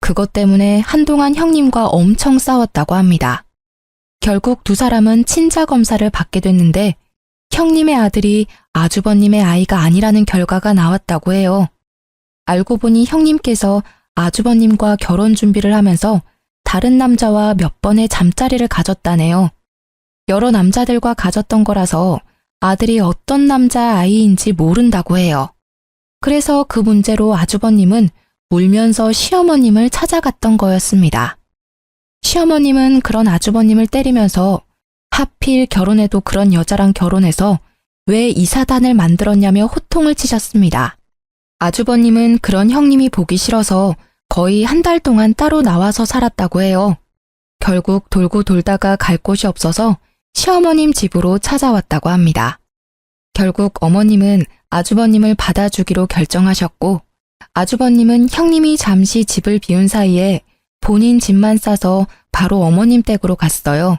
그것 때문에 한동안 형님과 엄청 싸웠다고 합니다. 결국 두 사람은 친자 검사를 받게 됐는데 형님의 아들이 아주버님의 아이가 아니라는 결과가 나왔다고 해요. 알고 보니 형님께서 아주버님과 결혼 준비를 하면서 다른 남자와 몇 번의 잠자리를 가졌다네요. 여러 남자들과 가졌던 거라서 아들이 어떤 남자 아이인지 모른다고 해요. 그래서 그 문제로 아주버님은 울면서 시어머님을 찾아갔던 거였습니다. 시어머님은 그런 아주버님을 때리면서 하필 결혼해도 그런 여자랑 결혼해서 왜 이 사단을 만들었냐며 호통을 치셨습니다. 아주버님은 그런 형님이 보기 싫어서 거의 한 달 동안 따로 나와서 살았다고 해요. 결국 돌고 돌다가 갈 곳이 없어서 시어머님 집으로 찾아왔다고 합니다. 결국 어머님은 아주버님을 받아주기로 결정하셨고 아주버님은 형님이 잠시 집을 비운 사이에 본인 집만 싸서 바로 어머님 댁으로 갔어요.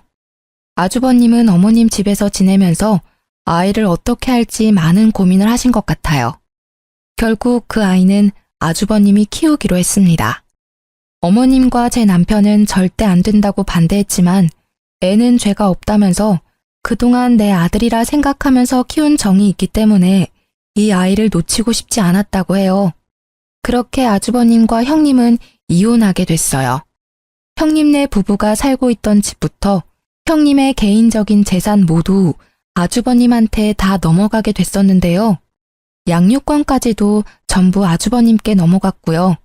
아주버님은 어머님 집에서 지내면서 아이를 어떻게 할지 많은 고민을 하신 것 같아요. 결국 그 아이는 아주버님이 키우기로 했습니다. 어머님과 제 남편은 절대 안 된다고 반대했지만 애는 죄가 없다면서 그동안 내 아들이라 생각하면서 키운 정이 있기 때문에 이 아이를 놓치고 싶지 않았다고 해요. 그렇게 아주버님과 형님은 이혼하게 됐어요. 형님네 부부가 살고 있던 집부터 형님의 개인적인 재산 모두 아주버님한테 다 넘어가게 됐었는데요. 양육권까지도 전부 아주버님께 넘어갔고요.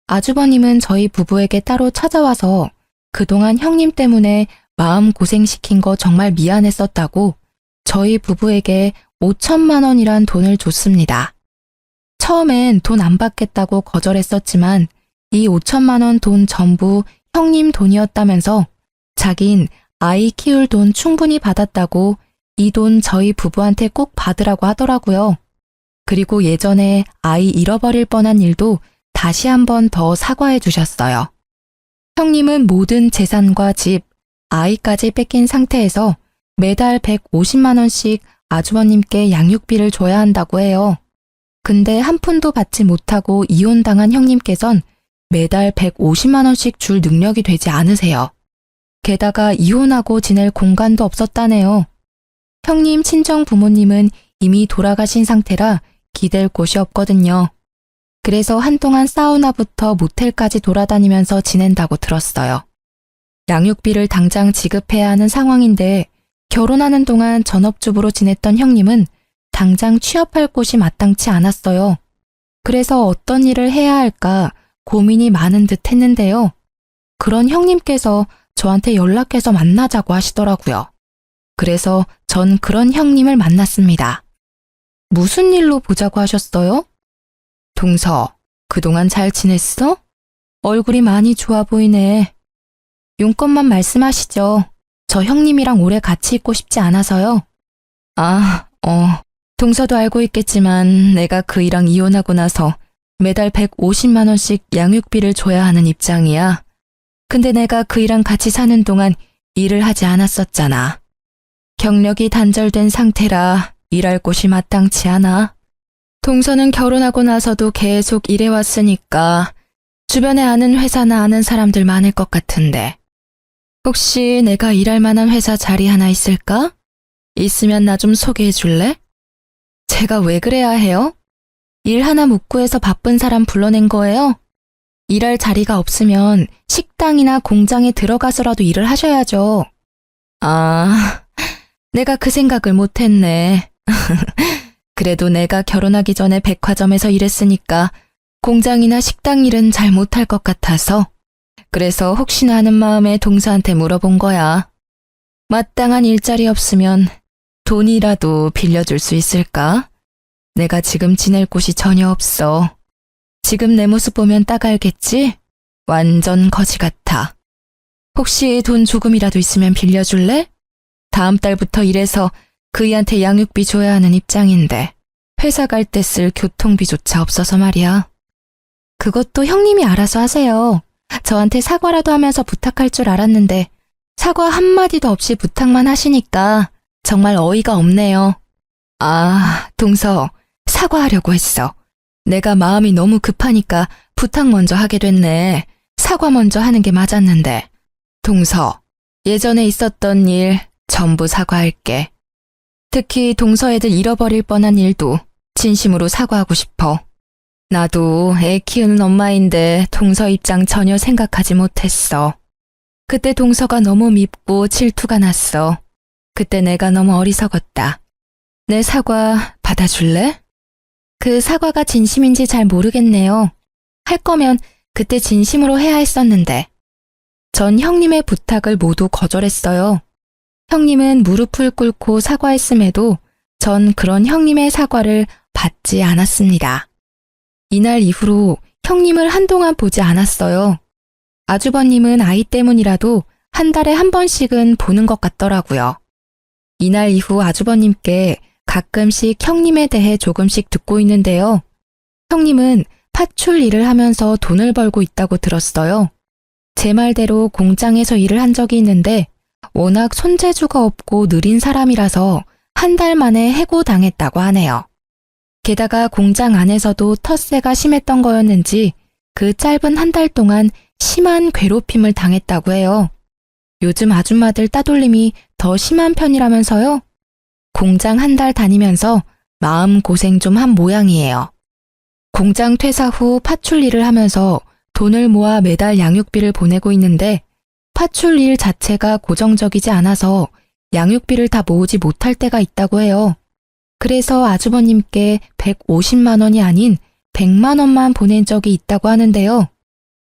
아주버님은 저희 부부에게 따로 찾아와서 그동안 형님 때문에 마음 고생시킨 거 정말 미안했었다고 저희 부부에게 5천만 원이란 돈을 줬습니다. 처음엔 돈 안 받겠다고 거절했었지만 이 5천만 원 돈 전부 형님 돈이었다면서 자긴 아이 키울 돈 충분히 받았다고 이 돈 저희 부부한테 꼭 받으라고 하더라고요. 그리고 예전에 아이 잃어버릴 뻔한 일도 다시 한 번 더 사과해 주셨어요. 형님은 모든 재산과 집, 아이까지 뺏긴 상태에서 매달 150만 원씩 아주버님께 양육비를 줘야 한다고 해요. 근데 한 푼도 받지 못하고 이혼당한 형님께선 매달 150만 원씩 줄 능력이 되지 않으세요. 게다가 이혼하고 지낼 공간도 없었다네요. 형님 친정 부모님은 이미 돌아가신 상태라 기댈 곳이 없거든요. 그래서 한동안 사우나부터 모텔까지 돌아다니면서 지낸다고 들었어요. 양육비를 당장 지급해야 하는 상황인데 결혼하는 동안 전업주부로 지냈던 형님은 당장 취업할 곳이 마땅치 않았어요. 그래서 어떤 일을 해야 할까 고민이 많은 듯 했는데요. 그런 형님께서 저한테 연락해서 만나자고 하시더라고요. 그래서 전 그런 형님을 만났습니다. 무슨 일로 보자고 하셨어요? 동서, 그동안 잘 지냈어? 얼굴이 많이 좋아 보이네. 용건만 말씀하시죠. 저 형님이랑 오래 같이 있고 싶지 않아서요. 동서도 알고 있겠지만 내가 그 이랑 이혼하고 나서 매달 150만 원씩 양육비를 줘야 하는 입장이야. 근데 내가 그 이랑 같이 사는 동안 일을 하지 않았었잖아. 경력이 단절된 상태라 일할 곳이 마땅치 않아. 동서는 결혼하고 나서도 계속 일해왔으니까 주변에 아는 회사나 아는 사람들 많을 것 같은데 혹시 내가 일할 만한 회사 자리 하나 있을까? 있으면 나 좀 소개해 줄래? 제가 왜 그래야 해요? 일 하나 못 구해서 바쁜 사람 불러낸 거예요? 일할 자리가 없으면 식당이나 공장에 들어가서라도 일을 하셔야죠. 아, 내가 그 생각을 못했네. 그래도 내가 결혼하기 전에 백화점에서 일했으니까 공장이나 식당 일은 잘 못할 것 같아서 그래서 혹시나 하는 마음에 동서한테 물어본 거야. 마땅한 일자리 없으면 돈이라도 빌려줄 수 있을까? 내가 지금 지낼 곳이 전혀 없어. 지금 내 모습 보면 딱 알겠지? 완전 거지 같아. 혹시 돈 조금이라도 있으면 빌려줄래? 다음 달부터 일해서 그이한테 양육비 줘야 하는 입장인데 회사 갈 때 쓸 교통비조차 없어서 말이야. 그것도 형님이 알아서 하세요. 저한테 사과라도 하면서 부탁할 줄 알았는데 사과 한마디도 없이 부탁만 하시니까 정말 어이가 없네요. 아, 동서, 사과하려고 했어. 내가 마음이 너무 급하니까 부탁 먼저 하게 됐네. 사과 먼저 하는 게 맞았는데. 동서, 예전에 있었던 일 전부 사과할게. 특히 동서 애들 잃어버릴 뻔한 일도 진심으로 사과하고 싶어. 나도 애 키우는 엄마인데 동서 입장 전혀 생각하지 못했어. 그때 동서가 너무 밉고 질투가 났어. 그때 내가 너무 어리석었다. 내 사과 받아줄래? 그 사과가 진심인지 잘 모르겠네요. 할 거면 그때 진심으로 해야 했었는데. 전 형님의 부탁을 모두 거절했어요. 형님은 무릎을 꿇고 사과했음에도 전 그런 형님의 사과를 받지 않았습니다. 이날 이후로 형님을 한동안 보지 않았어요. 아주버님은 아이 때문이라도 한 달에 한 번씩은 보는 것 같더라고요. 이날 이후 아주버님께 가끔씩 형님에 대해 조금씩 듣고 있는데요. 형님은 파출 일을 하면서 돈을 벌고 있다고 들었어요. 제 말대로 공장에서 일을 한 적이 있는데 워낙 손재주가 없고 느린 사람이라서 한 달 만에 해고당했다고 하네요. 게다가 공장 안에서도 텃세가 심했던 거였는지 그 짧은 한 달 동안 심한 괴롭힘을 당했다고 해요. 요즘 아줌마들 따돌림이 더 심한 편이라면서요? 공장 한 달 다니면서 마음고생 좀 한 모양이에요. 공장 퇴사 후 파출 일을 하면서 돈을 모아 매달 양육비를 보내고 있는데 파출 일 자체가 고정적이지 않아서 양육비를 다 모으지 못할 때가 있다고 해요. 그래서 아주버님께 150만 원이 아닌 100만 원만 보낸 적이 있다고 하는데요.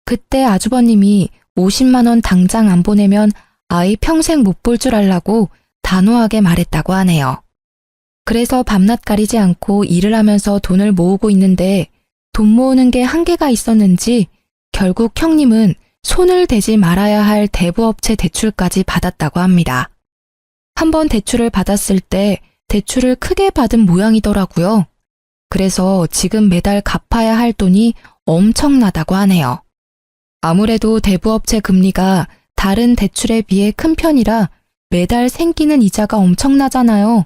그때 아주버님이 50만 원 당장 안 보내면 아이 평생 못 볼 줄 알라고 단호하게 말했다고 하네요. 그래서 밤낮 가리지 않고 일을 하면서 돈을 모으고 있는데 돈 모으는 게 한계가 있었는지 결국 형님은 손을 대지 말아야 할 대부업체 대출까지 받았다고 합니다. 한번 대출을 받았을 때 대출을 크게 받은 모양이더라고요. 그래서 지금 매달 갚아야 할 돈이 엄청나다고 하네요. 아무래도 대부업체 금리가 다른 대출에 비해 큰 편이라 매달 생기는 이자가 엄청나잖아요.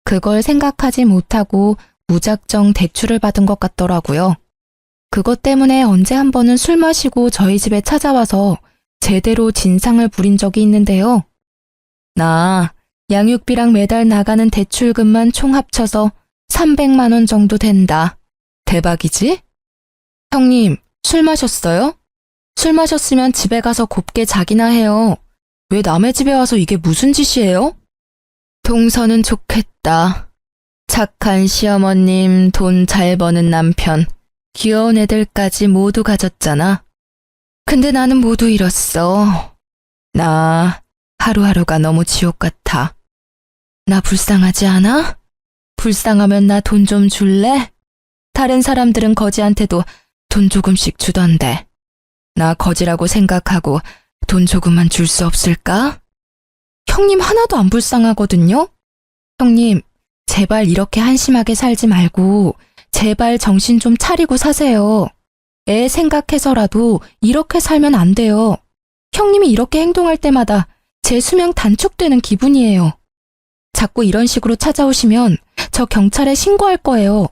그걸 생각하지 못하고 무작정 대출을 받은 것 같더라고요. 그것 때문에 언제 한 번은 술 마시고 저희 집에 찾아와서 제대로 진상을 부린 적이 있는데요. 나 양육비랑 매달 나가는 대출금만 총 합쳐서 300만 원 정도 된다. 대박이지? 형님, 술 마셨어요? 술 마셨으면 집에 가서 곱게 자기나 해요. 왜 남의 집에 와서 이게 무슨 짓이에요? 동서는 좋겠다. 착한 시어머님, 돈 잘 버는 남편, 귀여운 애들까지 모두 가졌잖아. 근데 나는 모두 잃었어. 나 하루하루가 너무 지옥 같아. 나 불쌍하지 않아? 불쌍하면 나 돈 좀 줄래? 다른 사람들은 거지한테도 돈 조금씩 주던데. 나 거지라고 생각하고 돈 조금만 줄 수 없을까? 형님 하나도 안 불쌍하거든요? 형님, 제발 이렇게 한심하게 살지 말고 제발 정신 좀 차리고 사세요. 애 생각해서라도 이렇게 살면 안 돼요. 형님이 이렇게 행동할 때마다 제 수명 단축되는 기분이에요. 자꾸 이런 식으로 찾아오시면 저 경찰에 신고할 거예요.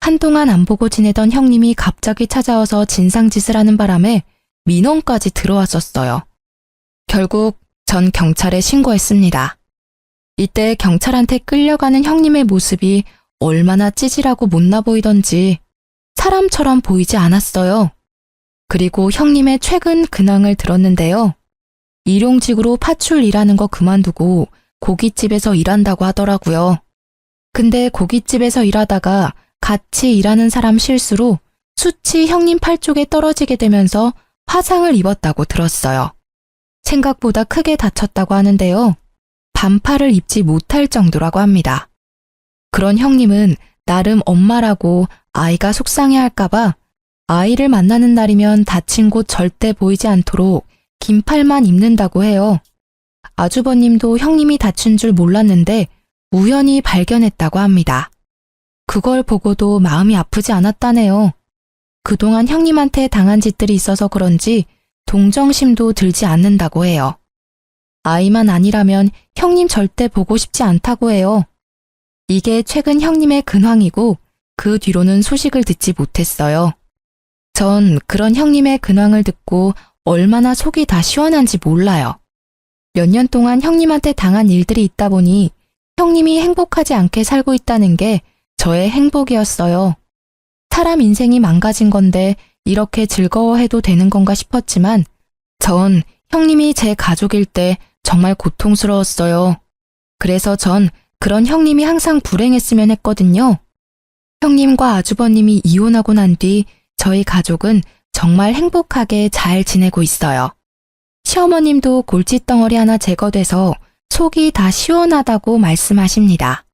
한동안 안 보고 지내던 형님이 갑자기 찾아와서 진상짓을 하는 바람에 민원까지 들어왔었어요. 결국 전 경찰에 신고했습니다. 이때 경찰한테 끌려가는 형님의 모습이 얼마나 찌질하고 못나 보이던지 사람처럼 보이지 않았어요. 그리고 형님의 최근 근황을 들었는데요. 일용직으로 파출 일하는 거 그만두고 고깃집에서 일한다고 하더라고요. 근데 고깃집에서 일하다가 같이 일하는 사람 실수로 숯이 형님 팔 쪽에 떨어지게 되면서 화상을 입었다고 들었어요. 생각보다 크게 다쳤다고 하는데요. 반팔을 입지 못할 정도라고 합니다. 그런 형님은 나름 엄마라고 아이가 속상해할까봐 아이를 만나는 날이면 다친 곳 절대 보이지 않도록 긴팔만 입는다고 해요. 아주버님도 형님이 다친 줄 몰랐는데 우연히 발견했다고 합니다. 그걸 보고도 마음이 아프지 않았다네요. 그동안 형님한테 당한 짓들이 있어서 그런지 동정심도 들지 않는다고 해요. 아이만 아니라면 형님 절대 보고 싶지 않다고 해요. 이게 최근 형님의 근황이고 그 뒤로는 소식을 듣지 못했어요. 전 그런 형님의 근황을 듣고 얼마나 속이 다 시원한지 몰라요. 몇 년 동안 형님한테 당한 일들이 있다 보니 형님이 행복하지 않게 살고 있다는 게 저의 행복이었어요. 사람 인생이 망가진 건데 이렇게 즐거워해도 되는 건가 싶었지만 전 형님이 제 가족일 때 정말 고통스러웠어요. 그래서 전 그런 형님이 항상 불행했으면 했거든요. 형님과 아주버님이 이혼하고 난 뒤 저희 가족은 정말 행복하게 잘 지내고 있어요. 시어머님도 골칫덩어리 하나 제거돼서 속이 다 시원하다고 말씀하십니다.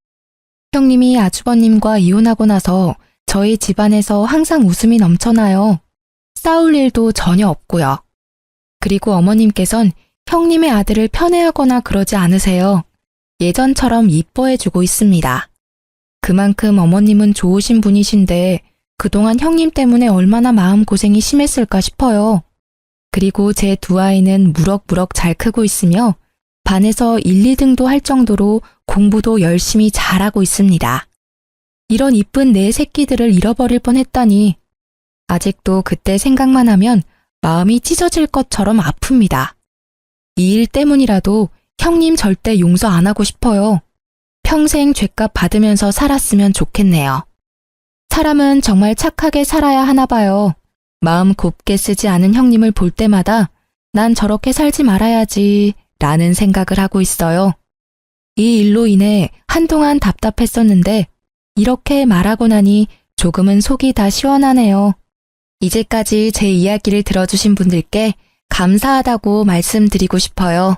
형님이 아주버님과 이혼하고 나서 저희 집안에서 항상 웃음이 넘쳐나요. 싸울 일도 전혀 없고요. 그리고 어머님께선 형님의 아들을 편애하거나 그러지 않으세요. 예전처럼 이뻐해주고 있습니다. 그만큼 어머님은 좋으신 분이신데 그동안 형님 때문에 얼마나 마음고생이 심했을까 싶어요. 그리고 제 두 아이는 무럭무럭 잘 크고 있으며 반에서 1, 2등도 할 정도로 공부도 열심히 잘하고 있습니다. 이런 이쁜 내 새끼들을 잃어버릴 뻔했다니 아직도 그때 생각만 하면 마음이 찢어질 것처럼 아픕니다. 이 일 때문이라도 형님 절대 용서 안 하고 싶어요. 평생 죗값 받으면서 살았으면 좋겠네요. 사람은 정말 착하게 살아야 하나 봐요. 마음 곱게 쓰지 않은 형님을 볼 때마다 난 저렇게 살지 말아야지 라는 생각을 하고 있어요. 이 일로 인해 한동안 답답했었는데 이렇게 말하고 나니 조금은 속이 다 시원하네요. 이제까지 제 이야기를 들어주신 분들께 감사하다고 말씀드리고 싶어요.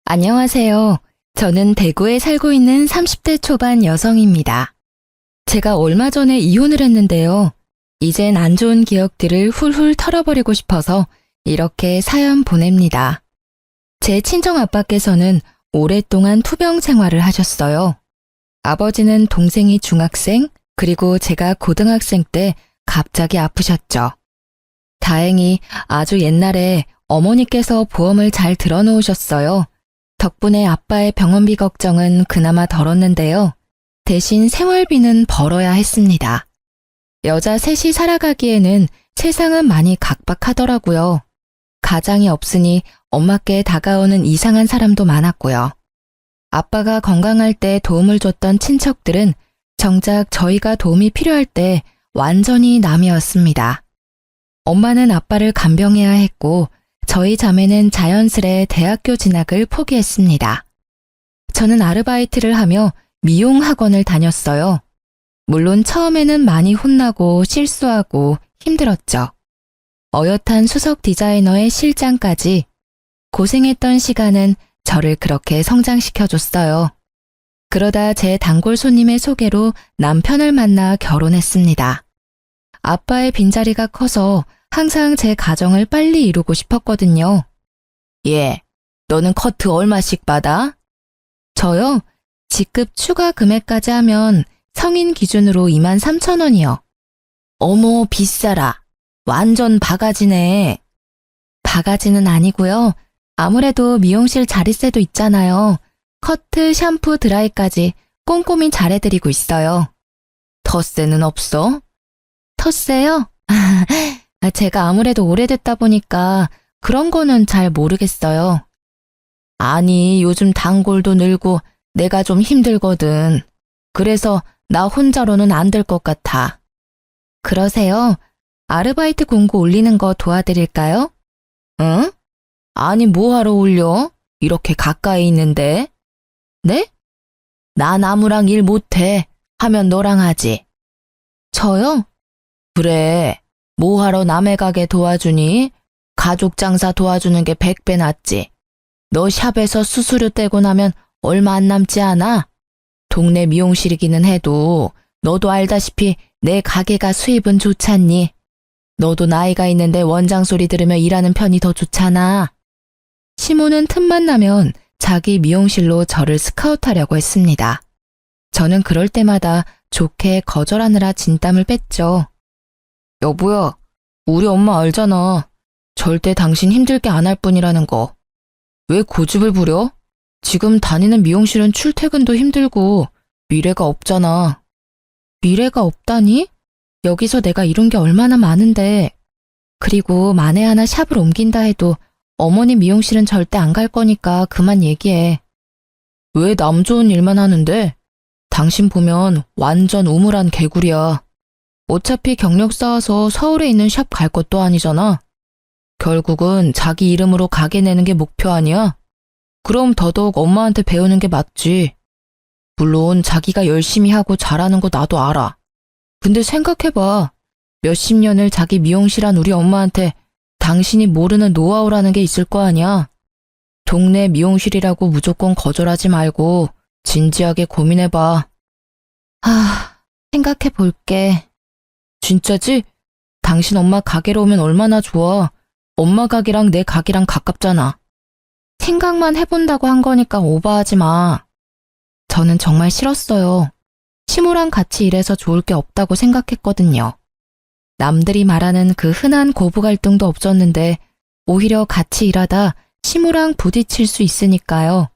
안녕하세요. 저는 대구에 살고 있는 30대 초반 여성입니다. 제가 얼마 전에 이혼을 했는데요. 이젠 안 좋은 기억들을 훌훌 털어버리고 싶어서 이렇게 사연 보냅니다. 제 친정아빠께서는 오랫동안 투병 생활을 하셨어요. 아버지는 동생이 중학생, 그리고 제가 고등학생 때 갑자기 아프셨죠. 다행히 아주 옛날에 어머니께서 보험을 잘 들어놓으셨어요. 덕분에 아빠의 병원비 걱정은 그나마 덜었는데요. 대신 생활비는 벌어야 했습니다. 여자 셋이 살아가기에는 세상은 많이 각박하더라고요. 가장이 없으니 엄마께 다가오는 이상한 사람도 많았고요. 아빠가 건강할 때 도움을 줬던 친척들은 정작 저희가 도움이 필요할 때 완전히 남이었습니다. 엄마는 아빠를 간병해야 했고 저희 자매는 자연스레 대학교 진학을 포기했습니다. 저는 아르바이트를 하며 미용 학원을 다녔어요. 물론 처음에는 많이 혼나고 실수하고 힘들었죠. 어엿한 수석 디자이너의 실장까지 고생했던 시간은 저를 그렇게 성장시켜줬어요. 그러다 제 단골 손님의 소개로 남편을 만나 결혼했습니다. 아빠의 빈자리가 커서 항상 제 가정을 빨리 이루고 싶었거든요. 예, 너는 커트 얼마씩 받아? 저요? 직급 추가 금액까지 하면 성인 기준으로 23,000원이요. 어머, 비싸라. 완전 바가지네. 바가지는 아니고요. 아무래도 미용실 자릿세도 있잖아요. 커트, 샴푸, 드라이까지 꼼꼼히 잘해드리고 있어요. 텃세는 없어? 텃세요? 제가 아무래도 오래됐다 보니까 그런 거는 잘 모르겠어요. 아니, 요즘 단골도 늘고 내가 좀 힘들거든. 그래서 나 혼자로는 안 될 것 같아. 그러세요? 아르바이트 공고 올리는 거 도와드릴까요? 응? 아니, 뭐하러 올려? 이렇게 가까이 있는데. 네? 난 아무랑 일 못해. 하면 너랑 하지. 저요? 그래. 뭐하러 남의 가게 도와주니? 가족 장사 도와주는 게 100배 낫지. 너 샵에서 수수료 떼고 나면 얼마 안 남지 않아? 동네 미용실이기는 해도 너도 알다시피 내 가게가 수입은 좋잖니. 너도 나이가 있는데 원장 소리 들으며 일하는 편이 더 좋잖아. 시모는 틈만 나면 자기 미용실로 저를 스카우트하려고 했습니다. 저는 그럴 때마다 좋게 거절하느라 진땀을 뺐죠. 여보야, 우리 엄마 알잖아. 절대 당신 힘들게 안 할 뿐이라는 거. 왜 고집을 부려? 지금 다니는 미용실은 출퇴근도 힘들고 미래가 없잖아. 미래가 없다니? 여기서 내가 이룬 게 얼마나 많은데. 그리고 만에 하나 샵을 옮긴다 해도 어머니 미용실은 절대 안 갈 거니까 그만 얘기해. 왜 남 좋은 일만 하는데? 당신 보면 완전 우물한 개구리야. 어차피 경력 쌓아서 서울에 있는 샵 갈 것도 아니잖아. 결국은 자기 이름으로 가게 내는 게 목표 아니야? 그럼 더더욱 엄마한테 배우는 게 맞지. 물론 자기가 열심히 하고 잘하는 거 나도 알아. 근데 생각해봐. 몇십 년을 자기 미용실 한 우리 엄마한테 당신이 모르는 노하우라는 게 있을 거 아니야. 동네 미용실이라고 무조건 거절하지 말고 진지하게 고민해봐. 생각해 볼게. 진짜지? 당신 엄마 가게로 오면 얼마나 좋아. 엄마 가게랑 내 가게랑 가깝잖아. 생각만 해본다고 한 거니까 오버하지 마. 저는 정말 싫었어요. 시모랑 같이 일해서 좋을 게 없다고 생각했거든요. 남들이 말하는 그 흔한 고부 갈등도 없었는데 오히려 같이 일하다 시모랑 부딪힐 수 있으니까요.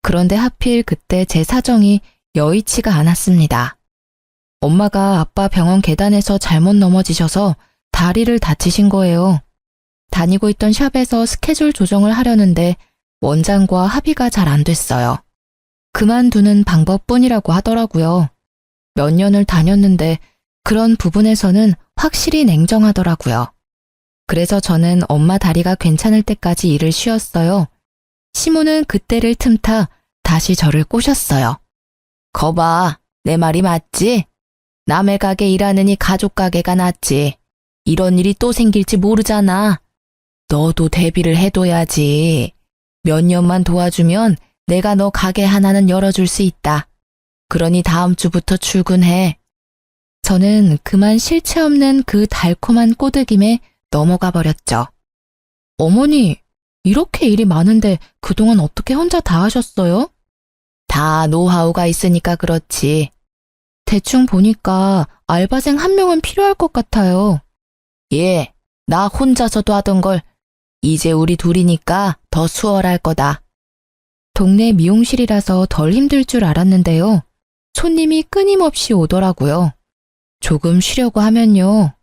그런데 하필 그때 제 사정이 여의치가 않았습니다. 엄마가 아빠 병원 계단에서 잘못 넘어지셔서 다리를 다치신 거예요. 다니고 있던 샵에서 스케줄 조정을 하려는데 원장과 합의가 잘 안 됐어요. 그만두는 방법뿐이라고 하더라고요. 몇 년을 다녔는데 그런 부분에서는 확실히 냉정하더라고요. 그래서 저는 엄마 다리가 괜찮을 때까지 일을 쉬었어요. 시모는 그때를 틈타 다시 저를 꼬셨어요. 거봐, 내 말이 맞지? 남의 가게 일하느니 가족 가게가 낫지. 이런 일이 또 생길지 모르잖아. 너도 대비를 해둬야지. 몇 년만 도와주면 내가 너 가게 하나는 열어줄 수 있다. 그러니 다음 주부터 출근해. 저는 그만 실체 없는 그 달콤한 꼬드김에 넘어가 버렸죠. 어머니, 이렇게 일이 많은데 그동안 어떻게 혼자 다 하셨어요? 다 노하우가 있으니까 그렇지. 대충 보니까 알바생 한 명은 필요할 것 같아요. 예, 나 혼자서도 하던 걸 이제 우리 둘이니까 더 수월할 거다. 동네 미용실이라서 덜 힘들 줄 알았는데요. 손님이 끊임없이 오더라고요. 조금 쉬려고 하면요.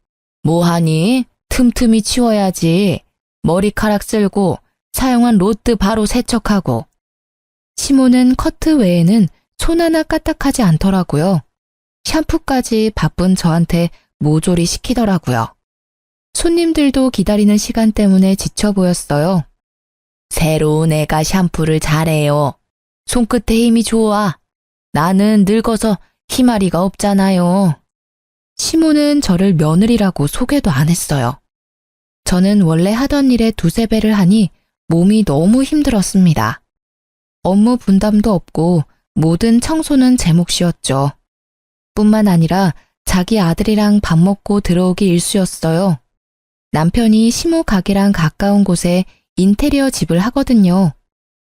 뭐하니? 틈틈이 치워야지. 머리카락 쓸고 사용한 로트 바로 세척하고. 시모는 커트 외에는 손 하나 까딱하지 않더라고요. 샴푸까지 바쁜 저한테 모조리 시키더라고요. 손님들도 기다리는 시간 때문에 지쳐 보였어요. 새로운 애가 샴푸를 잘해요. 손끝에 힘이 좋아. 나는 늙어서 희마리가 없잖아요. 시모는 저를 며느리라고 소개도 안 했어요. 저는 원래 하던 일에 두세 배를 하니 몸이 너무 힘들었습니다. 업무 분담도 없고 모든 청소는 제 몫이었죠. 뿐만 아니라 자기 아들이랑 밥 먹고 들어오기 일쑤였어요. 남편이 시모 가게랑 가까운 곳에 인테리어 집을 하거든요.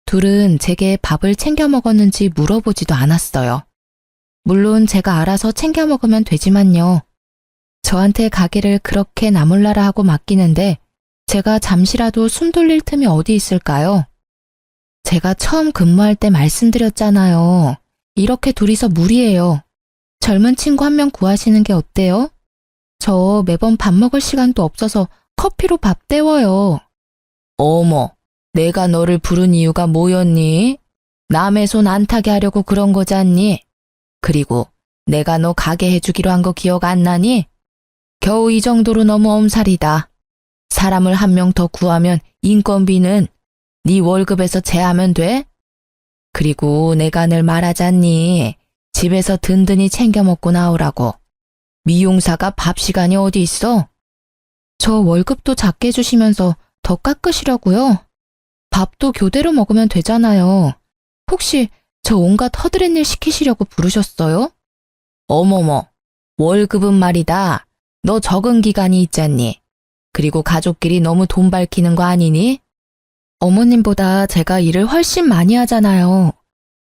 둘은 제게 밥을 챙겨 먹었는지 물어보지도 않았어요. 물론 제가 알아서 챙겨 먹으면 되지만요. 저한테 가게를 그렇게 나몰라라 하고 맡기는데 제가 잠시라도 숨 돌릴 틈이 어디 있을까요? 제가 처음 근무할 때 말씀드렸잖아요. 이렇게 둘이서 무리예요. 젊은 친구 한 명 구하시는 게 어때요? 저 매번 밥 먹을 시간도 없어서 커피로 밥 때워요. 어머, 내가 너를 부른 이유가 뭐였니? 남의 손 안 타게 하려고 그런 거잖니? 그리고 내가 너 가게 해주기로 한 거 기억 안 나니? 겨우 이 정도로 너무 엄살이다. 사람을 한 명 더 구하면 인건비는 네 월급에서 제하면 돼? 그리고 내가 늘 말하잖니. 집에서 든든히 챙겨 먹고 나오라고. 미용사가 밥 시간이 어디 있어? 저 월급도 작게 주시면서 더 깎으시려고요? 밥도 교대로 먹으면 되잖아요. 혹시 저 온갖 허드렛 일 시키시려고 부르셨어요? 어머머, 월급은 말이다. 너 적응 기간이 있잖니. 그리고 가족끼리 너무 돈 밝히는 거 아니니? 어머님보다 제가 일을 훨씬 많이 하잖아요.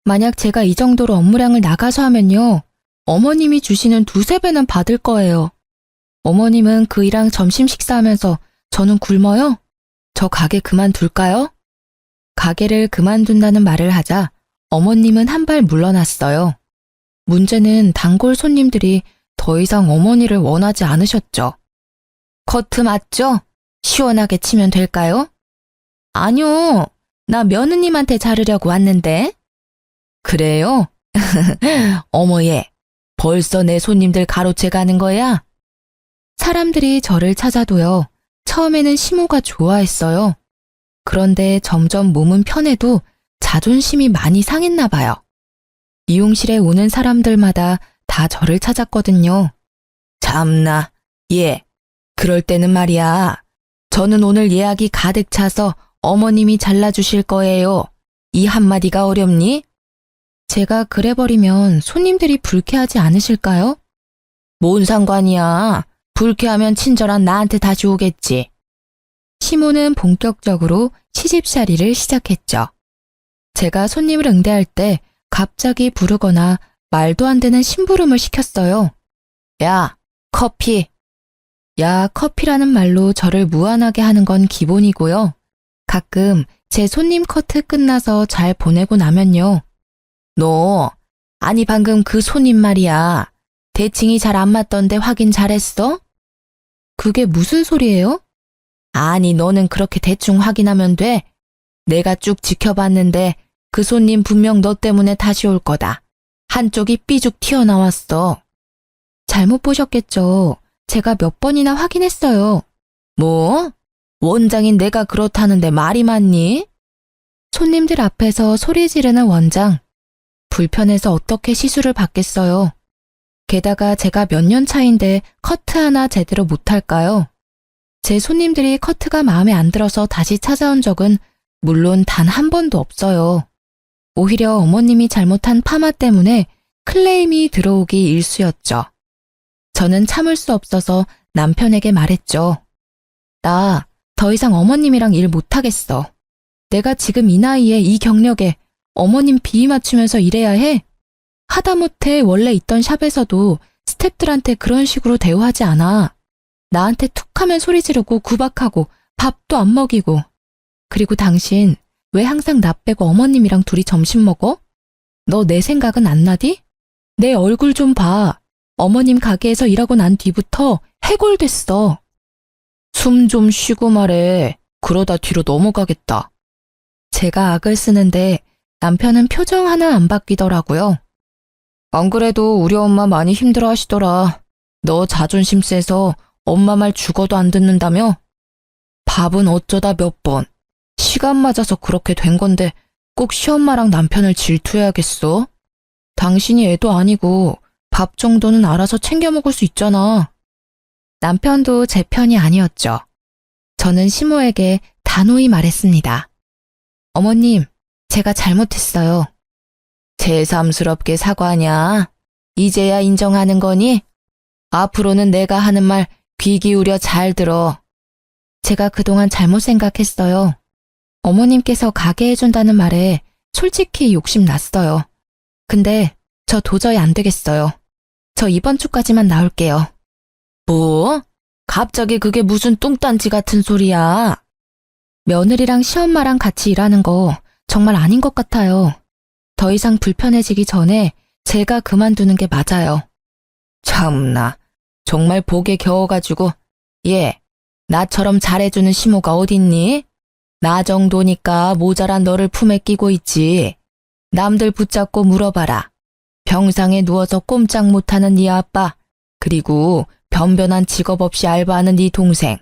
만약 제가 이 정도로 업무량을 나가서 하면요. 어머님이 주시는 두세 배는 받을 거예요. 어머님은 그 일랑 점심 식사하면서 저는 굶어요? 저 가게 그만둘까요? 가게를 그만둔다는 말을 하자 어머님은 한 발 물러났어요. 문제는 단골 손님들이 더 이상 어머니를 원하지 않으셨죠. 커트 맞죠? 시원하게 치면 될까요? 아니요. 나 며느님한테 자르려고 왔는데. 그래요? 어머 얘, 벌써 내 손님들 가로채 가는 거야? 사람들이 저를 찾아도요. 처음에는 시모가 좋아했어요. 그런데 점점 몸은 편해도 자존심이 많이 상했나 봐요. 미용실에 오는 사람들마다 다 저를 찾았거든요. 참나, 예. 그럴 때는 말이야. 저는 오늘 예약이 가득 차서 어머님이 잘라주실 거예요. 이 한마디가 어렵니? 제가 그래버리면 손님들이 불쾌하지 않으실까요? 뭔 상관이야. 불쾌하면 친절한 나한테 다시 오겠지. 시모는 본격적으로 시집살이를 시작했죠. 제가 손님을 응대할 때 갑자기 부르거나 말도 안 되는 심부름을 시켰어요. 야, 커피. 야, 커피라는 말로 저를 무안하게 하는 건 기본이고요. 가끔 제 손님 커트 끝나서 잘 보내고 나면요. 너, 아니 방금 그 손님 말이야. 대칭이 잘 안 맞던데 확인 잘했어? 그게 무슨 소리예요? 아니 너는 그렇게 대충 확인하면 돼. 내가 쭉 지켜봤는데 그 손님 분명 너 때문에 다시 올 거다. 한쪽이 삐죽 튀어나왔어. 잘못 보셨겠죠. 제가 몇 번이나 확인했어요. 뭐? 원장인 내가 그렇다는데 말이 맞니? 손님들 앞에서 소리 지르는 원장. 불편해서 어떻게 시술을 받겠어요. 게다가 제가 몇 년 차인데 커트 하나 제대로 못할까요? 제 손님들이 커트가 마음에 안 들어서 다시 찾아온 적은 물론 단 한 번도 없어요. 오히려 어머님이 잘못한 파마 때문에 클레임이 들어오기 일쑤였죠. 저는 참을 수 없어서 남편에게 말했죠. 나 더 이상 어머님이랑 일 못하겠어. 내가 지금 이 나이에 이 경력에 어머님 비위 맞추면서 일해야 해? 하다못해 원래 있던 샵에서도 스태프들한테 그런 식으로 대우하지 않아. 나한테 툭하면 소리 지르고 구박하고 밥도 안 먹이고. 그리고 당신 왜 항상 나 빼고 어머님이랑 둘이 점심 먹어? 너 내 생각은 안 나디? 내 얼굴 좀 봐. 어머님 가게에서 일하고 난 뒤부터 해골됐어. 숨 좀 쉬고 말해. 그러다 뒤로 넘어가겠다. 제가 악을 쓰는데 남편은 표정 하나 안 바뀌더라고요. 안 그래도 우리 엄마 많이 힘들어 하시더라. 너 자존심 세서 엄마 말 죽어도 안 듣는다며? 밥은 어쩌다 몇 번. 시간 맞아서 그렇게 된 건데 꼭 시엄마랑 남편을 질투해야겠어? 당신이 애도 아니고 밥 정도는 알아서 챙겨 먹을 수 있잖아. 남편도 제 편이 아니었죠. 저는 시모에게 단호히 말했습니다. 어머님, 제가 잘못했어요. 새삼스럽게 사과하냐? 이제야 인정하는 거니? 앞으로는 내가 하는 말 귀 기울여 잘 들어. 제가 그동안 잘못 생각했어요. 어머님께서 가게 해준다는 말에 솔직히 욕심 났어요. 근데 저 도저히 안 되겠어요. 저 이번 주까지만 나올게요. 뭐? 갑자기 그게 무슨 뚱딴지 같은 소리야? 며느리랑 시엄마랑 같이 일하는 거 정말 아닌 것 같아요. 더 이상 불편해지기 전에 제가 그만두는 게 맞아요. 참나, 정말 복에 겨워가지고. 얘, 나처럼 잘해주는 시모가 어딨니? 나 정도니까 모자란 너를 품에 끼고 있지. 남들 붙잡고 물어봐라. 병상에 누워서 꼼짝 못하는 네 아빠, 그리고 변변한 직업 없이 알바하는 네 동생,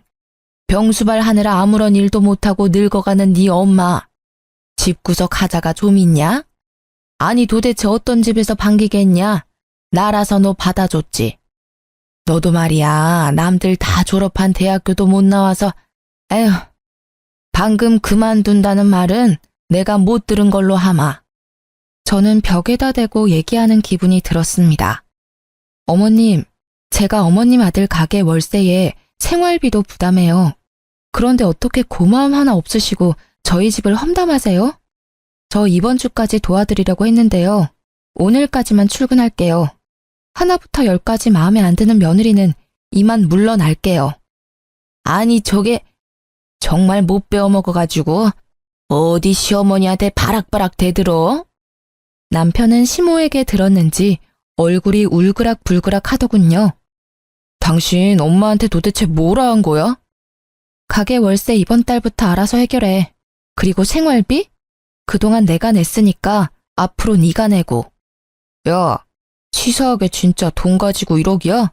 병수발 하느라 아무런 일도 못하고 늙어가는 네 엄마. 집구석 하자가 좀 있냐? 아니 도대체 어떤 집에서 반기겠냐? 나라서 너 받아줬지. 너도 말이야, 남들 다 졸업한 대학교도 못 나와서. 에휴, 방금 그만둔다는 말은 내가 못 들은 걸로 하마. 저는 벽에다 대고 얘기하는 기분이 들었습니다. 어머님, 제가 어머님 아들 가게 월세에 생활비도 부담해요. 그런데 어떻게 고마움 하나 없으시고 저희 집을 험담하세요? 저 이번 주까지 도와드리려고 했는데요. 오늘까지만 출근할게요. 하나부터 열까지 마음에 안 드는 며느리는 이만 물러날게요. 아니 저게 정말 못 배워먹어가지고 어디 시어머니한테 바락바락 대들어? 남편은 시모에게 들었는지 얼굴이 울그락불그락 하더군요. 당신 엄마한테 도대체 뭐라 한 거야? 가게 월세 이번 달부터 알아서 해결해. 그리고 생활비? 그동안 내가 냈으니까 앞으로 네가 내고. 야, 치사하게 진짜 돈 가지고 1억이야?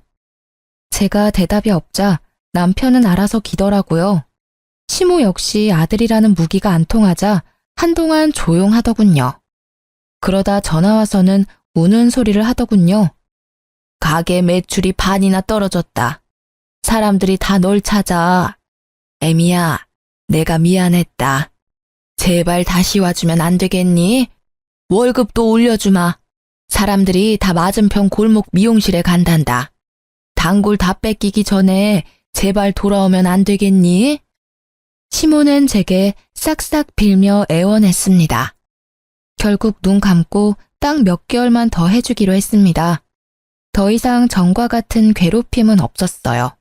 제가 대답이 없자 남편은 알아서 기더라고요. 시모 역시 아들이라는 무기가 안 통하자 한동안 조용하더군요. 그러다 전화 와서는 우는 소리를 하더군요. 가게 매출이 반이나 떨어졌다. 사람들이 다 널 찾아. 애미야, 내가 미안했다. 제발 다시 와주면 안 되겠니? 월급도 올려주마. 사람들이 다 맞은편 골목 미용실에 간단다. 단골 다 뺏기기 전에 제발 돌아오면 안 되겠니? 시모는 제게 싹싹 빌며 애원했습니다. 결국 눈 감고 딱 몇 개월만 더 해주기로 했습니다. 더 이상 전과 같은 괴롭힘은 없었어요.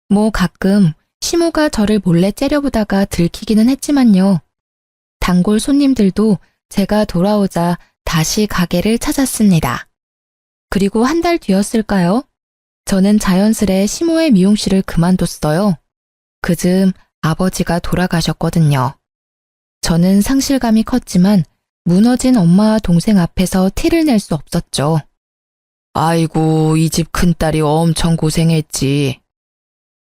뭐 가끔 시모가 저를 몰래 째려보다가 들키기는 했지만요. 단골 손님들도 제가 돌아오자 다시 가게를 찾았습니다. 그리고 한 달 뒤였을까요? 저는 자연스레 시모의 미용실을 그만뒀어요. 그즈음 아버지가 돌아가셨거든요. 저는 상실감이 컸지만 무너진 엄마와 동생 앞에서 티를 낼 수 없었죠. 아이고, 이 집 큰딸이 엄청 고생했지.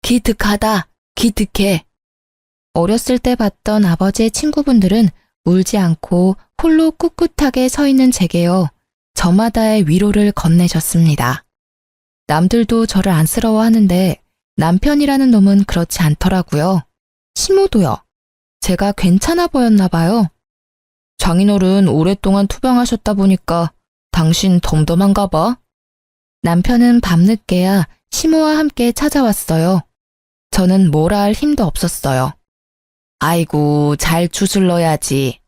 기특하다, 기특해. 어렸을 때 봤던 아버지의 친구분들은 울지 않고 홀로 꿋꿋하게 서 있는 제게요. 저마다의 위로를 건네셨습니다. 남들도 저를 안쓰러워하는데 남편이라는 놈은 그렇지 않더라고요. 시모도요. 제가 괜찮아 보였나 봐요. 장인어른 오랫동안 투병하셨다 보니까 당신 덤덤한가 봐. 남편은 밤늦게야 시모와 함께 찾아왔어요. 저는 뭐라 할 힘도 없었어요. 아이고, 잘 추슬러야지.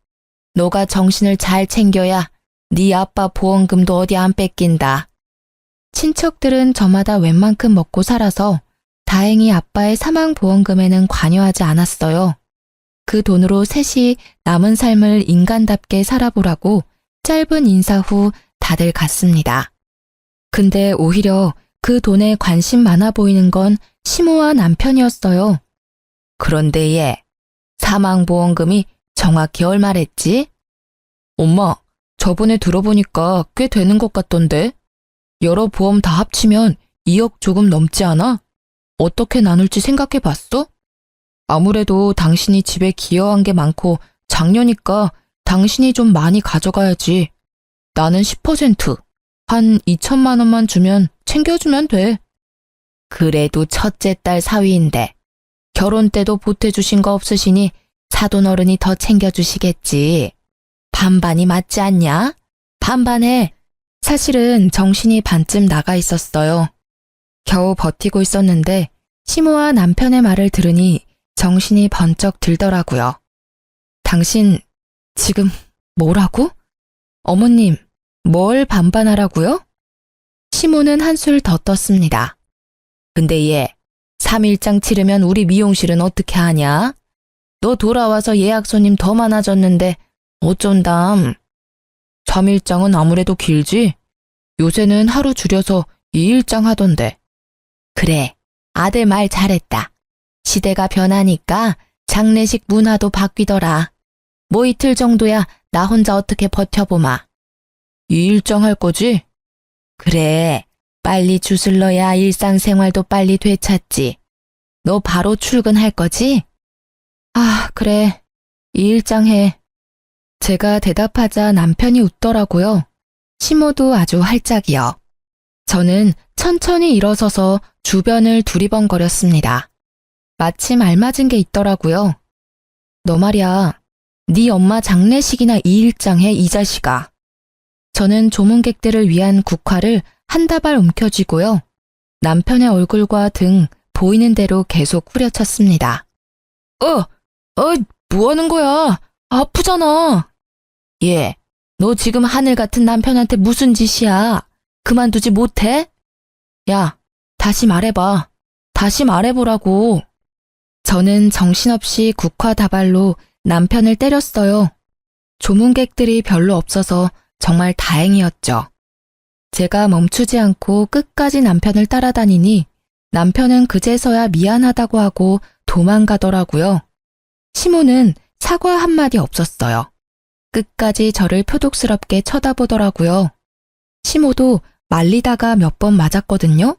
너가 정신을 잘 챙겨야 네 아빠 보험금도 어디 안 뺏긴다. 친척들은 저마다 웬만큼 먹고 살아서 다행히 아빠의 사망보험금에는 관여하지 않았어요. 그 돈으로 셋이 남은 삶을 인간답게 살아보라고 짧은 인사 후 다들 갔습니다. 근데 오히려 그 돈에 관심 많아 보이는 건 시모와 남편이었어요. 그런데 얘, 사망보험금이 정확히 얼마랬지? 엄마, 저번에 들어보니까 꽤 되는 것 같던데? 여러 보험 다 합치면 2억 조금 넘지 않아? 어떻게 나눌지 생각해 봤어? 아무래도 당신이 집에 기여한 게 많고 장녀니까 당신이 좀 많이 가져가야지. 나는 10%, 한 2천만 원만 주면 챙겨주면 돼. 그래도 첫째 딸 사위인데 결혼 때도 보태주신 거 없으시니 사돈 어른이 더 챙겨주시겠지. 반반이 맞지 않냐? 반반해. 사실은 정신이 반쯤 나가 있었어요. 겨우 버티고 있었는데 시모와 남편의 말을 들으니 정신이 번쩍 들더라고요. 당신 지금 뭐라고? 어머님, 뭘 반반하라고요? 시모는 한술 더 떴습니다. 근데 얘, 3일장 치르면 우리 미용실은 어떻게 하냐? 너 돌아와서 예약 손님 더 많아졌는데 어쩐담? 3일장은 아무래도 길지? 요새는 하루 줄여서 2일장 하던데. 그래, 아들 말 잘했다. 시대가 변하니까 장례식 문화도 바뀌더라. 뭐 이틀 정도야 나 혼자 어떻게 버텨보마. 2일장 할 거지? 그래, 빨리 줄 넣어야 일상생활도 빨리 되찾지. 너 바로 출근할 거지? 아, 그래. 2일장 해. 제가 대답하자 남편이 웃더라고요. 시모도 아주 활짝이요. 저는 천천히 일어서서 주변을 두리번거렸습니다. 마침 알맞은 게 있더라고요. 너 말이야, 네 엄마 장례식이나 2일장 해, 이 자식아. 저는 조문객들을 위한 국화를 한 다발 움켜쥐고요. 남편의 얼굴과 등 보이는 대로 계속 후려쳤습니다. 뭐 하는 거야? 아프잖아. 얘, 너 지금 하늘 같은 남편한테 무슨 짓이야? 그만두지 못해? 야, 다시 말해봐. 다시 말해보라고. 저는 정신없이 국화 다발로 남편을 때렸어요. 조문객들이 별로 없어서 정말 다행이었죠. 제가 멈추지 않고 끝까지 남편을 따라다니니 남편은 그제서야 미안하다고 하고 도망가더라고요. 시모는 사과 한마디 없었어요. 끝까지 저를 표독스럽게 쳐다보더라고요. 시모도 말리다가 몇 번 맞았거든요.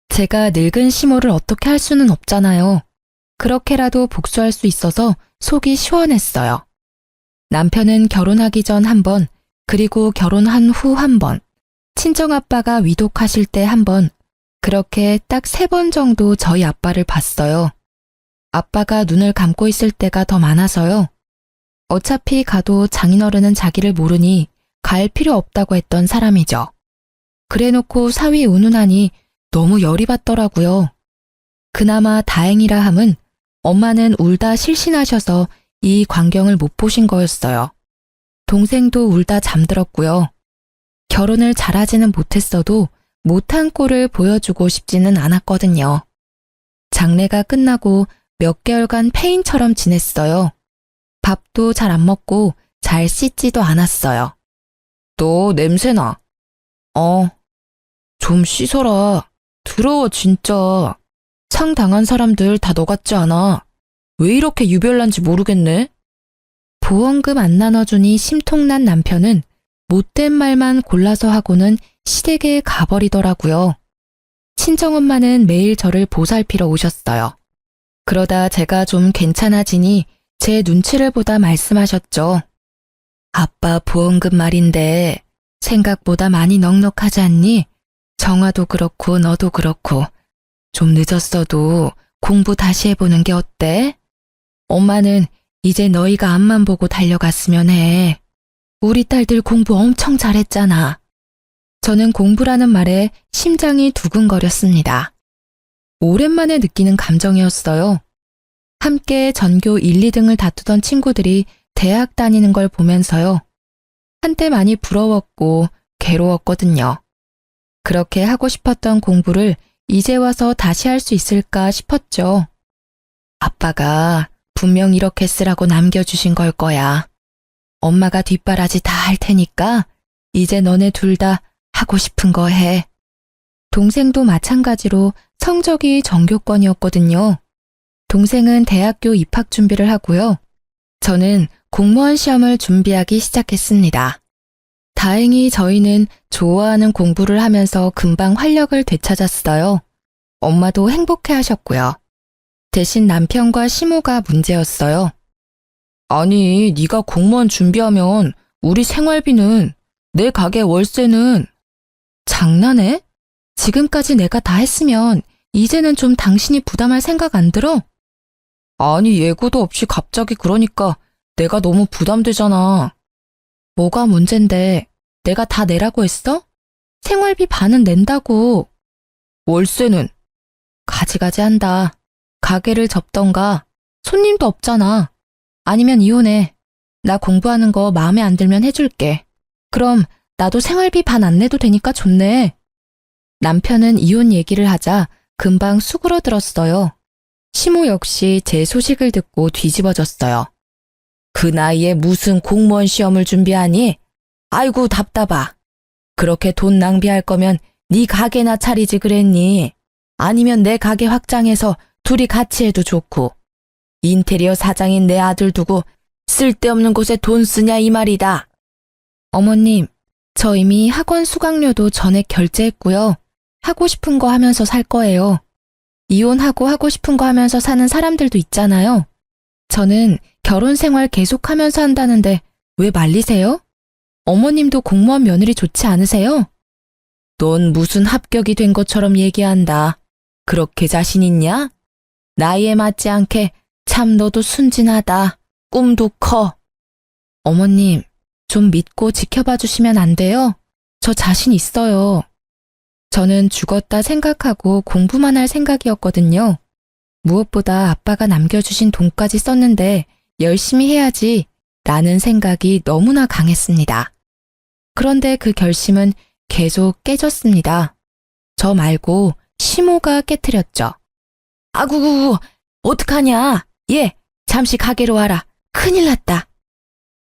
제가 늙은 시모를 어떻게 할 수는 없잖아요. 그렇게라도 복수할 수 있어서 속이 시원했어요. 남편은 결혼하기 전 한 번, 그리고 결혼한 후 한 번, 친정아빠가 위독하실 때 한 번, 그렇게 딱 3번 정도 저희 아빠를 봤어요. 아빠가 눈을 감고 있을 때가 더 많아서요. 어차피 가도 장인어른은 자기를 모르니 갈 필요 없다고 했던 사람이죠. 그래놓고 사위 운운하니 너무 열이 받더라고요. 그나마 다행이라 함은 엄마는 울다 실신하셔서 이 광경을 못 보신 거였어요. 동생도 울다 잠들었고요. 결혼을 잘하지는 못했어도 못한 꼴을 보여주고 싶지는 않았거든요. 장례가 끝나고 몇 개월간 폐인처럼 지냈어요. 밥도 잘 안 먹고 잘 씻지도 않았어요. 너 냄새나. 좀 씻어라. 더러워 진짜. 창 당한 사람들 다 너 같지 않아. 왜 이렇게 유별난지 모르겠네. 보험금 안 나눠주니 심통난 남편은 못된 말만 골라서 하고는 시댁에 가버리더라고요. 친정엄마는 매일 저를 보살피러 오셨어요. 그러다 제가 좀 괜찮아지니 제 눈치를 보다 말씀하셨죠. 아빠 보험금 말인데 생각보다 많이 넉넉하지 않니? 정화도 그렇고 너도 그렇고 좀 늦었어도 공부 다시 해보는 게 어때? 엄마는 이제 너희가 앞만 보고 달려갔으면 해. 우리 딸들 공부 엄청 잘했잖아. 저는 공부라는 말에 심장이 두근거렸습니다. 오랜만에 느끼는 감정이었어요. 함께 전교 1, 2등을 다투던 친구들이 대학 다니는 걸 보면서요. 한때 많이 부러웠고 괴로웠거든요. 그렇게 하고 싶었던 공부를 이제 와서 다시 할 수 있을까 싶었죠. 아빠가 분명 이렇게 쓰라고 남겨주신 걸 거야. 엄마가 뒷바라지 다 할 테니까 이제 너네 둘 다 하고 싶은 거 해. 동생도 마찬가지로 성적이 전교권이었거든요. 동생은 대학교 입학 준비를 하고요. 저는 공무원 시험을 준비하기 시작했습니다. 다행히 저희는 좋아하는 공부를 하면서 금방 활력을 되찾았어요. 엄마도 행복해 하셨고요. 대신 남편과 시모가 문제였어요. 아니, 네가 공무원 준비하면 우리 생활비는, 내 가게 월세는. 장난해? 지금까지 내가 다 했으면 이제는 좀 당신이 부담할 생각 안 들어? 아니, 예고도 없이 갑자기 그러니까 내가 너무 부담되잖아. 뭐가 문젠데 내가 다 내라고 했어? 생활비 반은 낸다고. 월세는? 가지가지 한다. 가게를 접던가. 손님도 없잖아. 아니면 이혼해. 나 공부하는 거 마음에 안 들면 해줄게. 그럼 나도 생활비 반 안 내도 되니까 좋네. 남편은 이혼 얘기를 하자 금방 수그러들었어요. 시모 역시 제 소식을 듣고 뒤집어졌어요. 그 나이에 무슨 공무원 시험을 준비하니? 아이고 답답하. 그렇게 돈 낭비할 거면 네 가게나 차리지 그랬니? 아니면 내 가게 확장해서 둘이 같이 해도 좋고. 인테리어 사장인 내 아들 두고 쓸데없는 곳에 돈 쓰냐 이 말이다. 어머님, 저 이미 학원 수강료도 전액 결제했고요. 하고 싶은 거 하면서 살 거예요. 이혼하고 하고 싶은 거 하면서 사는 사람들도 있잖아요. 저는 결혼 생활 계속하면서 한다는데 왜 말리세요? 어머님도 공무원 며느리 좋지 않으세요? 넌 무슨 합격이 된 것처럼 얘기한다. 그렇게 자신 있냐? 나이에 맞지 않게 참 너도 순진하다. 꿈도 커. 어머님, 좀 믿고 지켜봐 주시면 안 돼요? 저 자신 있어요. 저는 죽었다 생각하고 공부만 할 생각이었거든요. 무엇보다 아빠가 남겨주신 돈까지 썼는데 열심히 해야지 라는 생각이 너무나 강했습니다. 그런데 그 결심은 계속 깨졌습니다. 저 말고 시모가 깨트렸죠. 아구구구, 어떡하냐? 얘, 잠시 가게로 와라. 큰일 났다.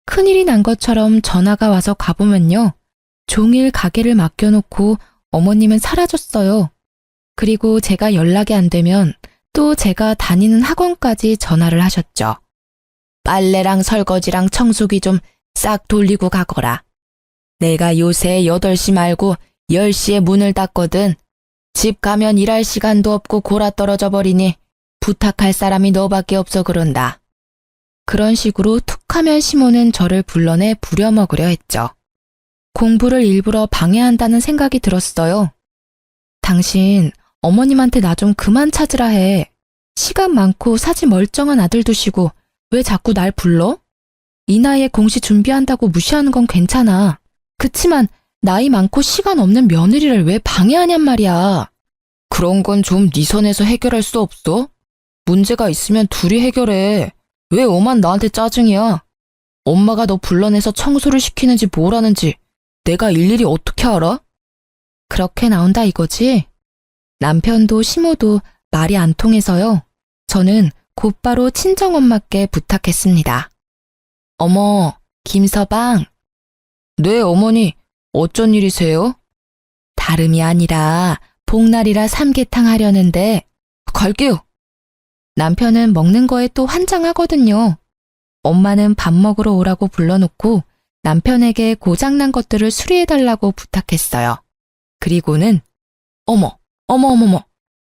큰일이 난 것처럼 전화가 와서 가보면요. 종일 가게를 맡겨놓고 어머님은 사라졌어요. 그리고 제가 연락이 안 되면 또 제가 다니는 학원까지 전화를 하셨죠. 빨래랑 설거지랑 청소기 좀 싹 돌리고 가거라. 내가 요새 8시 말고 10시에 문을 닫거든. 집 가면 일할 시간도 없고 골아 떨어져 버리니 부탁할 사람이 너밖에 없어 그런다. 그런 식으로 툭하면 시모는 저를 불러내 부려먹으려 했죠. 공부를 일부러 방해한다는 생각이 들었어요. 당신 어머님한테 나 좀 그만 찾으라 해. 시간 많고 사지 멀쩡한 아들 두시고 왜 자꾸 날 불러? 이 나이에 공시 준비한다고 무시하는 건 괜찮아. 그치만 나이 많고 시간 없는 며느리를 왜 방해하냔 말이야. 그런 건 좀 네 선에서 해결할 수 없어? 문제가 있으면 둘이 해결해. 왜 엄만 나한테 짜증이야? 엄마가 너 불러내서 청소를 시키는지 뭘 하는지 내가 일일이 어떻게 알아? 그렇게 나온다 이거지? 남편도 시모도 말이 안 통해서요. 저는 곧바로 친정엄마께 부탁했습니다. 어머, 김서방. 네, 어머니. 어쩐 일이세요? 다름이 아니라 복날이라 삼계탕 하려는데 갈게요. 남편은 먹는 거에 또 환장하거든요. 엄마는 밥 먹으러 오라고 불러놓고 남편에게 고장난 것들을 수리해달라고 부탁했어요. 그리고는 어머,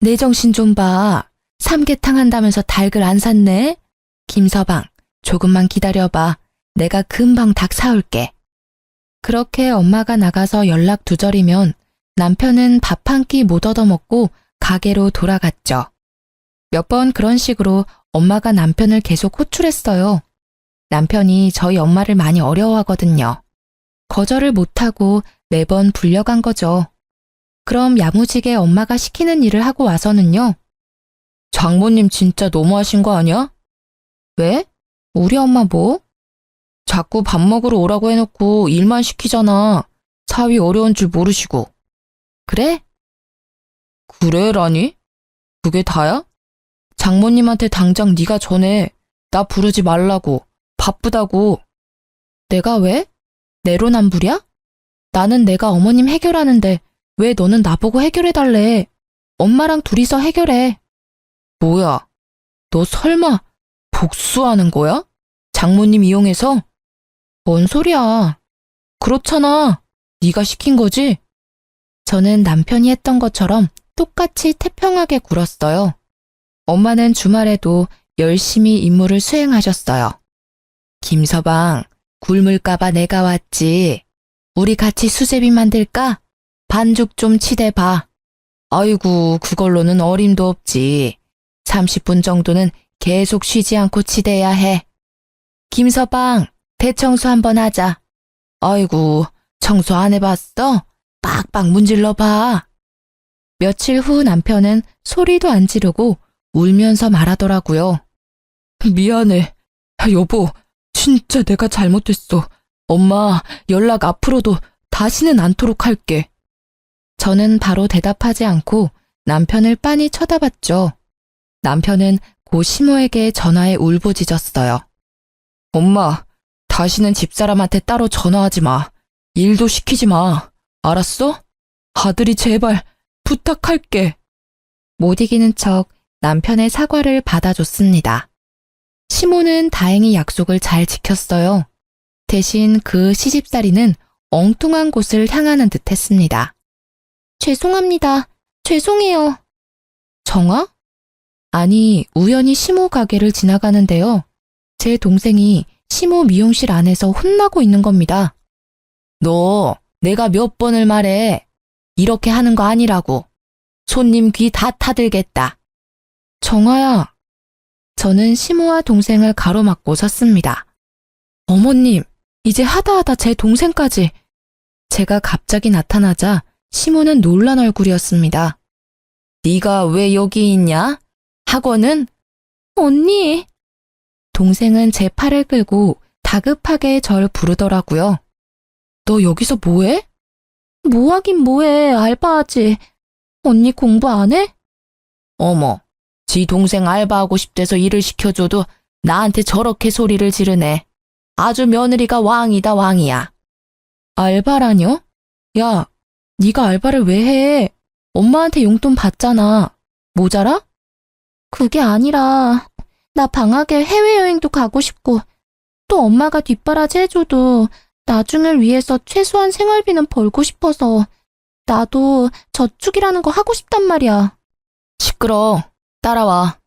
내 정신 좀 봐. 삼계탕 한다면서 닭을 안 샀네? 김서방, 조금만 기다려봐. 내가 금방 닭 사올게. 그렇게 엄마가 나가서 연락 두절이면 남편은 밥 한 끼 못 얻어먹고 가게로 돌아갔죠. 몇 번 그런 식으로 엄마가 남편을 계속 호출했어요. 남편이 저희 엄마를 많이 어려워하거든요. 거절을 못하고 매번 불려간 거죠. 그럼 야무지게 엄마가 시키는 일을 하고 와서는요. 장모님 진짜 너무하신 거 아니야? 왜? 우리 엄마 뭐? 자꾸 밥 먹으러 오라고 해놓고 일만 시키잖아. 사위 어려운 줄 모르시고. 그래? 그래라니? 그게 다야? 장모님한테 당장 네가 전해. 나 부르지 말라고. 바쁘다고. 내가 왜? 내로남불이야? 나는 내가 어머님 해결하는데 왜 너는 나보고 해결해달래. 엄마랑 둘이서 해결해. 뭐야? 너 설마 복수하는 거야? 장모님 이용해서? 뭔 소리야. 그렇잖아. 네가 시킨 거지? 저는 남편이 했던 것처럼 똑같이 태평하게 굴었어요. 엄마는 주말에도 열심히 임무를 수행하셨어요. 김서방, 굶을까봐 내가 왔지. 우리 같이 수제비 만들까? 반죽 좀 치대봐. 아이고, 그걸로는 어림도 없지. 30분 정도는 계속 쉬지 않고 치대야 해. 김서방, 대청소 한번 하자. 아이고, 청소 안 해봤어? 빡빡 문질러 봐. 며칠 후 남편은 소리도 안 지르고 울면서 말하더라고요. 미안해. 여보, 진짜 내가 잘못했어. 엄마, 연락 앞으로도 다시는 않도록 할게. 저는 바로 대답하지 않고 남편을 빤히 쳐다봤죠. 남편은 고 시모에게 전화해 울부짖었어요. 엄마, 다시는 집사람한테 따로 전화하지 마. 일도 시키지 마. 알았어? 아들이 제발 부탁할게. 못 이기는 척 남편의 사과를 받아줬습니다. 시모는 다행히 약속을 잘 지켰어요. 대신 그 시집살이는 엉뚱한 곳을 향하는 듯 했습니다. 죄송합니다. 죄송해요. 정아? 아니, 우연히 시모 가게를 지나가는데요. 제 동생이 시모 미용실 안에서 혼나고 있는 겁니다. 너, 내가 몇 번을 말해. 이렇게 하는 거 아니라고. 손님 귀 다 타들겠다. 정아야. 저는 시모와 동생을 가로막고 섰습니다. 어머님, 이제 하다하다 제 동생까지. 제가 갑자기 나타나자 시모는 놀란 얼굴이었습니다. 네가 왜 여기 있냐? 학원은? 언니, 동생은 제 팔을 끌고 다급하게 절 부르더라고요. 너 여기서 뭐해? 뭐 하긴 뭐해. 알바하지. 언니 공부 안 해? 어머, 지 동생 알바하고 싶대서 일을 시켜줘도 나한테 저렇게 소리를 지르네. 아주 며느리가 왕이다, 왕이야. 알바라뇨? 야, 네가 알바를 왜 해? 엄마한테 용돈 받잖아. 모자라? 그게 아니라 나 방학에 해외여행도 가고 싶고 또 엄마가 뒷바라지 해줘도 나중을 위해서 최소한 생활비는 벌고 싶어서 나도 저축이라는 거 하고 싶단 말이야. 시끄러. 따라와.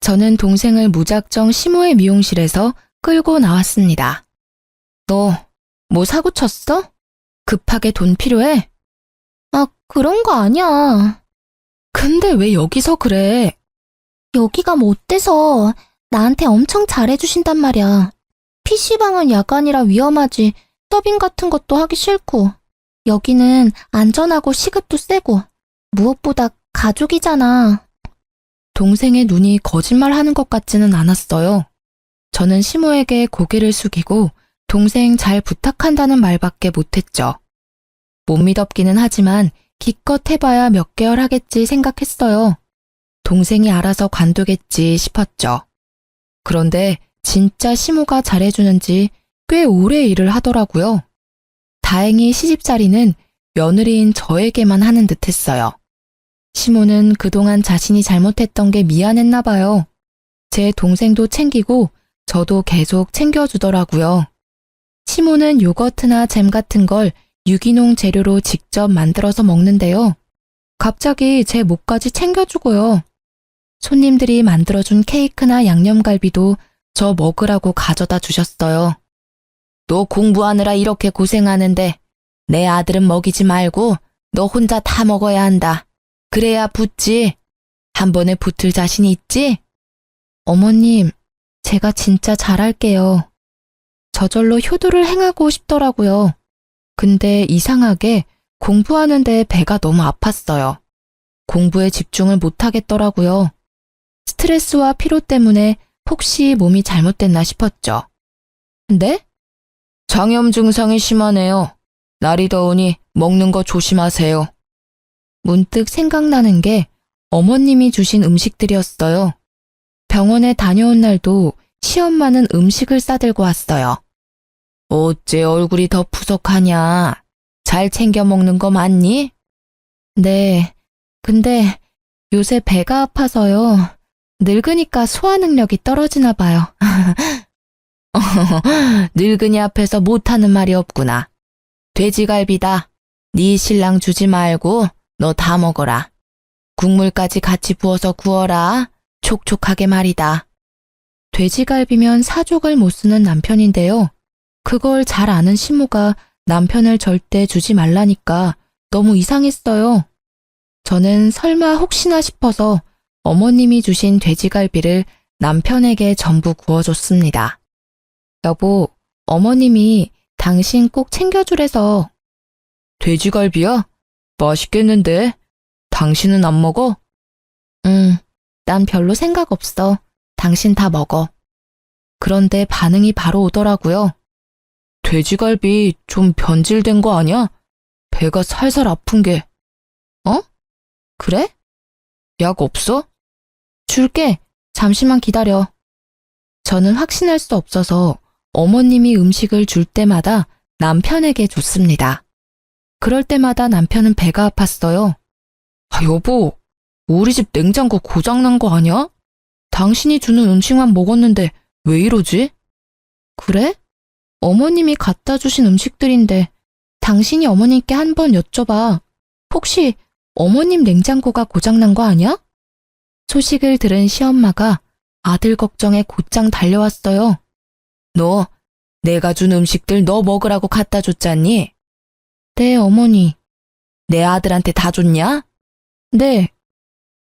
저는 동생을 무작정 시모의 미용실에서 끌고 나왔습니다. 너 뭐 사고 쳤어? 급하게 돈 필요해? 아, 그런 거 아니야. 근데 왜 여기서 그래? 여기가 뭐 어때서 나한테 엄청 잘해주신단 말이야. PC방은 야간이라 위험하지. 서빙 같은 것도 하기 싫고. 여기는 안전하고 시급도 세고. 무엇보다 가족이잖아. 동생의 눈이 거짓말하는 것 같지는 않았어요. 저는 시모에게 고개를 숙이고 동생 잘 부탁한다는 말밖에 못했죠. 못 믿었기는 하지만 기껏 해봐야 몇 개월 하겠지 생각했어요. 동생이 알아서 관두겠지 싶었죠. 그런데 진짜 시모가 잘해주는지 꽤 오래 일을 하더라고요. 다행히 시집살이는 며느리인 저에게만 하는 듯 했어요. 시모는 그동안 자신이 잘못했던 게 미안했나 봐요. 제 동생도 챙기고 저도 계속 챙겨주더라고요. 시모는 요거트나 잼 같은 걸 유기농 재료로 직접 만들어서 먹는데요. 갑자기 제 목까지 챙겨주고요. 손님들이 만들어준 케이크나 양념갈비도 저 먹으라고 가져다 주셨어요. 너 공부하느라 이렇게 고생하는데 내 아들은 먹이지 말고 너 혼자 다 먹어야 한다. 그래야 붙지. 한 번에 붙을 자신이 있지? 어머님, 제가 진짜 잘할게요. 저절로 효도를 행하고 싶더라고요. 근데 이상하게 공부하는데 배가 너무 아팠어요. 공부에 집중을 못하겠더라고요. 스트레스와 피로 때문에 혹시 몸이 잘못됐나 싶었죠. 네? 장염 증상이 심하네요. 날이 더우니 먹는 거 조심하세요. 문득 생각나는 게 어머님이 주신 음식들이었어요. 병원에 다녀온 날도 시엄마는 음식을 싸들고 왔어요. 어째 얼굴이 더 푸석하냐? 잘 챙겨 먹는 거 맞니? 네, 근데 요새 배가 아파서요. 늙으니까 소화 능력이 떨어지나 봐요. 늙은이 앞에서 못하는 말이 없구나. 돼지갈비다. 네 신랑 주지 말고 너 다 먹어라. 국물까지 같이 부어서 구워라. 촉촉하게 말이다. 돼지갈비면 사족을 못 쓰는 남편인데요. 그걸 잘 아는 시모가 남편을 절대 주지 말라니까 너무 이상했어요. 저는 설마 혹시나 싶어서 어머님이 주신 돼지갈비를 남편에게 전부 구워줬습니다. 여보, 어머님이 당신 꼭 챙겨주래서. 돼지갈비야? 맛있겠는데? 당신은 안 먹어? 난 별로 생각 없어. 당신 다 먹어. 그런데 반응이 바로 오더라고요. 돼지갈비 좀 변질된 거 아니야? 배가 살살 아픈 게. 그래? 약 없어? 줄게. 잠시만 기다려. 저는 확신할 수 없어서 어머님이 음식을 줄 때마다 남편에게 줬습니다. 그럴 때마다 남편은 배가 아팠어요. 아, 여보, 우리 집 냉장고 고장난 거 아니야? 당신이 주는 음식만 먹었는데 왜 이러지? 그래? 어머님이 갖다 주신 음식들인데 당신이 어머님께 한번 여쭤봐. 혹시 어머님 냉장고가 고장난 거 아니야? 소식을 들은 시엄마가 아들 걱정에 곧장 달려왔어요. 너, 내가 준 음식들 너 먹으라고 갖다 줬잖니? 네, 어머니. 내 아들한테 다 줬냐? 네,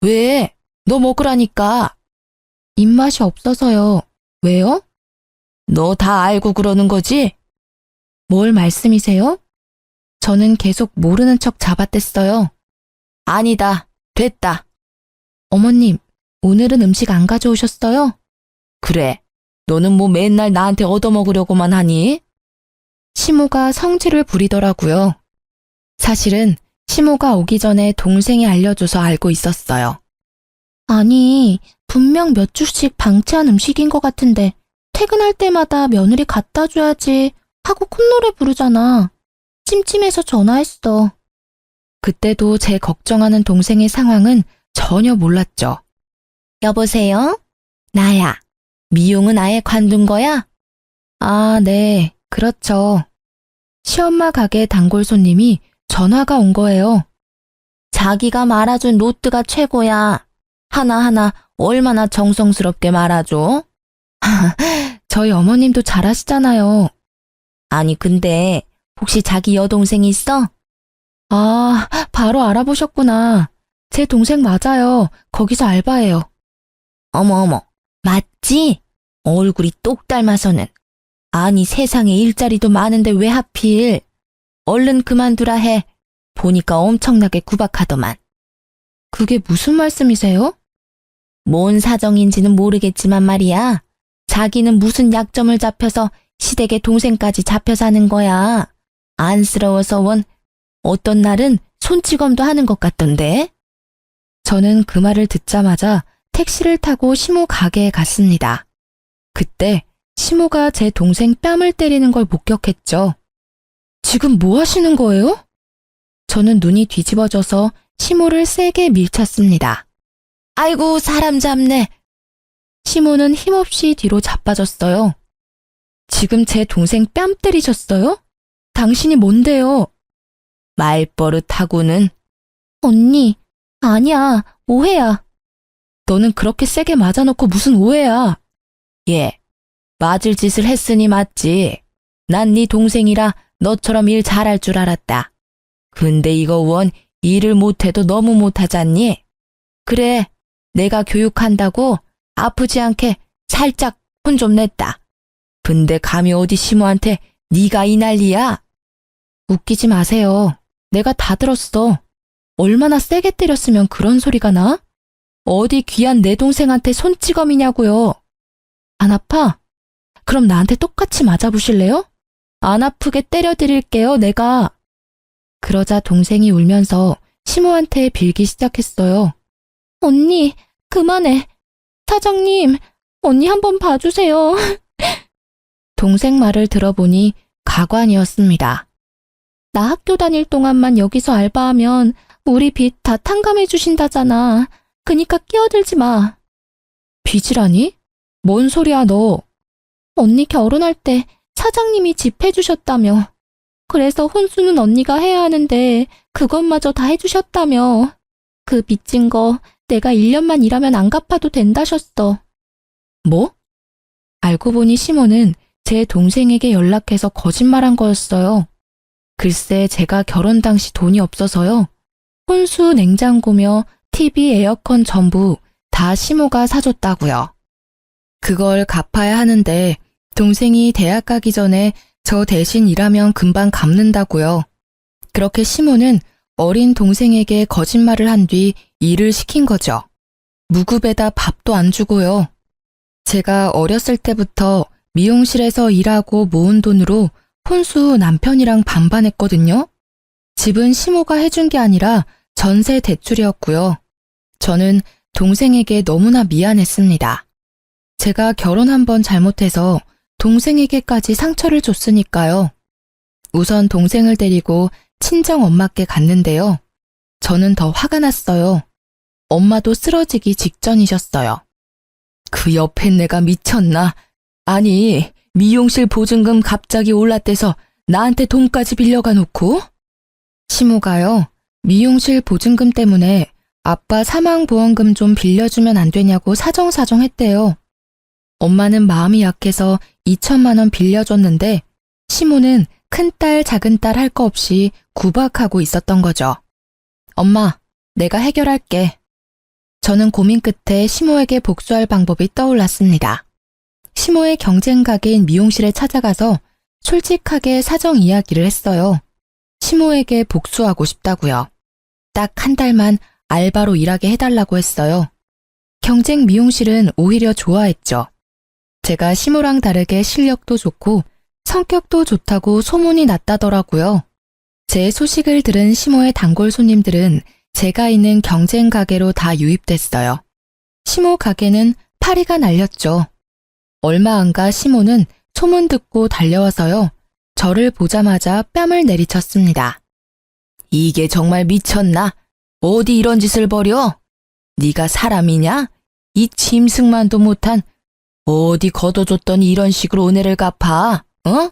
왜? 너 먹으라니까. 입맛이 없어서요. 왜요? 너 다 알고 그러는 거지? 뭘 말씀이세요? 저는 계속 모르는 척 잡아댔어요. 아니다. 됐다. 어머님, 오늘은 음식 안 가져오셨어요? 그래. 너는 뭐 맨날 나한테 얻어먹으려고만 하니? 시모가 성질을 부리더라고요. 사실은 시모가 오기 전에 동생이 알려줘서 알고 있었어요. 아니, 분명 몇 주씩 방치한 음식인 것 같은데 퇴근할 때마다 며느리 갖다 줘야지 하고 콧노래 부르잖아. 찜찜해서 전화했어. 그때도 제 걱정하는 동생의 상황은 전혀 몰랐죠. 여보세요? 나야. 미용은 아예 관둔 거야? 아, 네. 그렇죠. 시엄마 가게 단골 손님이 전화가 온 거예요. 자기가 말아준 로트가 최고야. 하나하나 얼마나 정성스럽게 말아줘? 저희 어머님도 잘하시잖아요. 아니, 근데 혹시 자기 여동생 있어? 아, 바로 알아보셨구나. 제 동생 맞아요. 거기서 알바해요. 어머, 맞지? 얼굴이 똑 닮아서는. 아니, 세상에 일자리도 많은데 왜 하필? 얼른 그만두라 해. 보니까 엄청나게 구박하더만. 그게 무슨 말씀이세요? 뭔 사정인지는 모르겠지만 말이야. 자기는 무슨 약점을 잡혀서 시댁의 동생까지 잡혀 사는 거야. 안쓰러워서 원 어떤 날은 손찌검도 하는 것 같던데. 저는 그 말을 듣자마자 택시를 타고 시모 가게에 갔습니다. 그때 시모가 제 동생 뺨을 때리는 걸 목격했죠. 지금 뭐 하시는 거예요? 저는 눈이 뒤집어져서 시모를 세게 밀쳤습니다. 아이고, 사람 잡네. 시모는 힘없이 뒤로 자빠졌어요. 지금 제 동생 뺨 때리셨어요? 당신이 뭔데요? 말버릇하고는. 언니, 아니야, 오해야. 너는 그렇게 세게 맞아놓고 무슨 오해야? 예, 맞을 짓을 했으니 맞지. 난 네 동생이라 너처럼 일 잘할 줄 알았다. 근데 이거 원 일을 못해도 너무 못하잖니? 그래, 내가 교육한다고 아프지 않게 살짝 혼 좀 냈다. 근데 감히 어디 시모한테 네가 이 난리야? 웃기지 마세요. 내가 다 들었어. 얼마나 세게 때렸으면 그런 소리가 나? 어디 귀한 내 동생한테 손찌검이냐고요. 안 아파? 그럼 나한테 똑같이 맞아보실래요? 안 아프게 때려드릴게요, 내가. 그러자 동생이 울면서 시모한테 빌기 시작했어요. 언니, 그만해. 사장님, 언니 한번 봐주세요. 동생 말을 들어보니 가관이었습니다. 나 학교 다닐 동안만 여기서 알바하면 우리 빚 다 탕감해 주신다잖아. 그니까 끼어들지 마. 빚이라니? 뭔 소리야 너? 언니 결혼할 때 사장님이 집 해주셨다며. 그래서 혼수는 언니가 해야 하는데 그것마저 다 해주셨다며. 그 빚진 거 내가 1년만 일하면 안 갚아도 된다셨어. 뭐? 알고 보니 시모는 제 동생에게 연락해서 거짓말한 거였어요. 글쎄 제가 결혼 당시 돈이 없어서요. 혼수 냉장고며 TV, 에어컨 전부 다 시모가 사줬다고요. 그걸 갚아야 하는데 동생이 대학 가기 전에 저 대신 일하면 금방 갚는다고요. 그렇게 시모는 어린 동생에게 거짓말을 한 뒤 일을 시킨 거죠. 무급에다 밥도 안 주고요. 제가 어렸을 때부터 미용실에서 일하고 모은 돈으로 혼수 남편이랑 반반했거든요. 집은 시모가 해준 게 아니라 전세 대출이었고요. 저는 동생에게 너무나 미안했습니다. 제가 결혼 한 번 잘못해서 동생에게까지 상처를 줬으니까요. 우선 동생을 데리고 친정 엄마께 갔는데요. 저는 더 화가 났어요. 엄마도 쓰러지기 직전이셨어요. 그 옆에 내가 미쳤나? 아니, 미용실 보증금 갑자기 올랐대서 나한테 돈까지 빌려가 놓고? 시모가요, 미용실 보증금 때문에 아빠 사망보험금 좀 빌려주면 안 되냐고 사정사정 했대요. 엄마는 마음이 약해서 2천만 원 빌려줬는데 시모는 큰딸 작은딸 할 거 없이 구박하고 있었던 거죠. 엄마, 내가 해결할게. 저는 고민 끝에 시모에게 복수할 방법이 떠올랐습니다. 시모의 경쟁 가게인 미용실에 찾아가서 솔직하게 사정 이야기를 했어요. 시모에게 복수하고 싶다고요. 딱 한 달만 알바로 일하게 해달라고 했어요. 경쟁 미용실은 오히려 좋아했죠. 제가 시모랑 다르게 실력도 좋고 성격도 좋다고 소문이 났다더라고요. 제 소식을 들은 시모의 단골 손님들은 제가 있는 경쟁 가게로 다 유입됐어요. 시모 가게는 파리가 날렸죠. 얼마 안 가 시모는 소문 듣고 달려와서요. 저를 보자마자 뺨을 내리쳤습니다. 이게 정말 미쳤나? 어디 이런 짓을 벌여? 네가 사람이냐? 이 짐승만도 못한 어디 걷어줬더니 이런 식으로 은혜를 갚아? 어?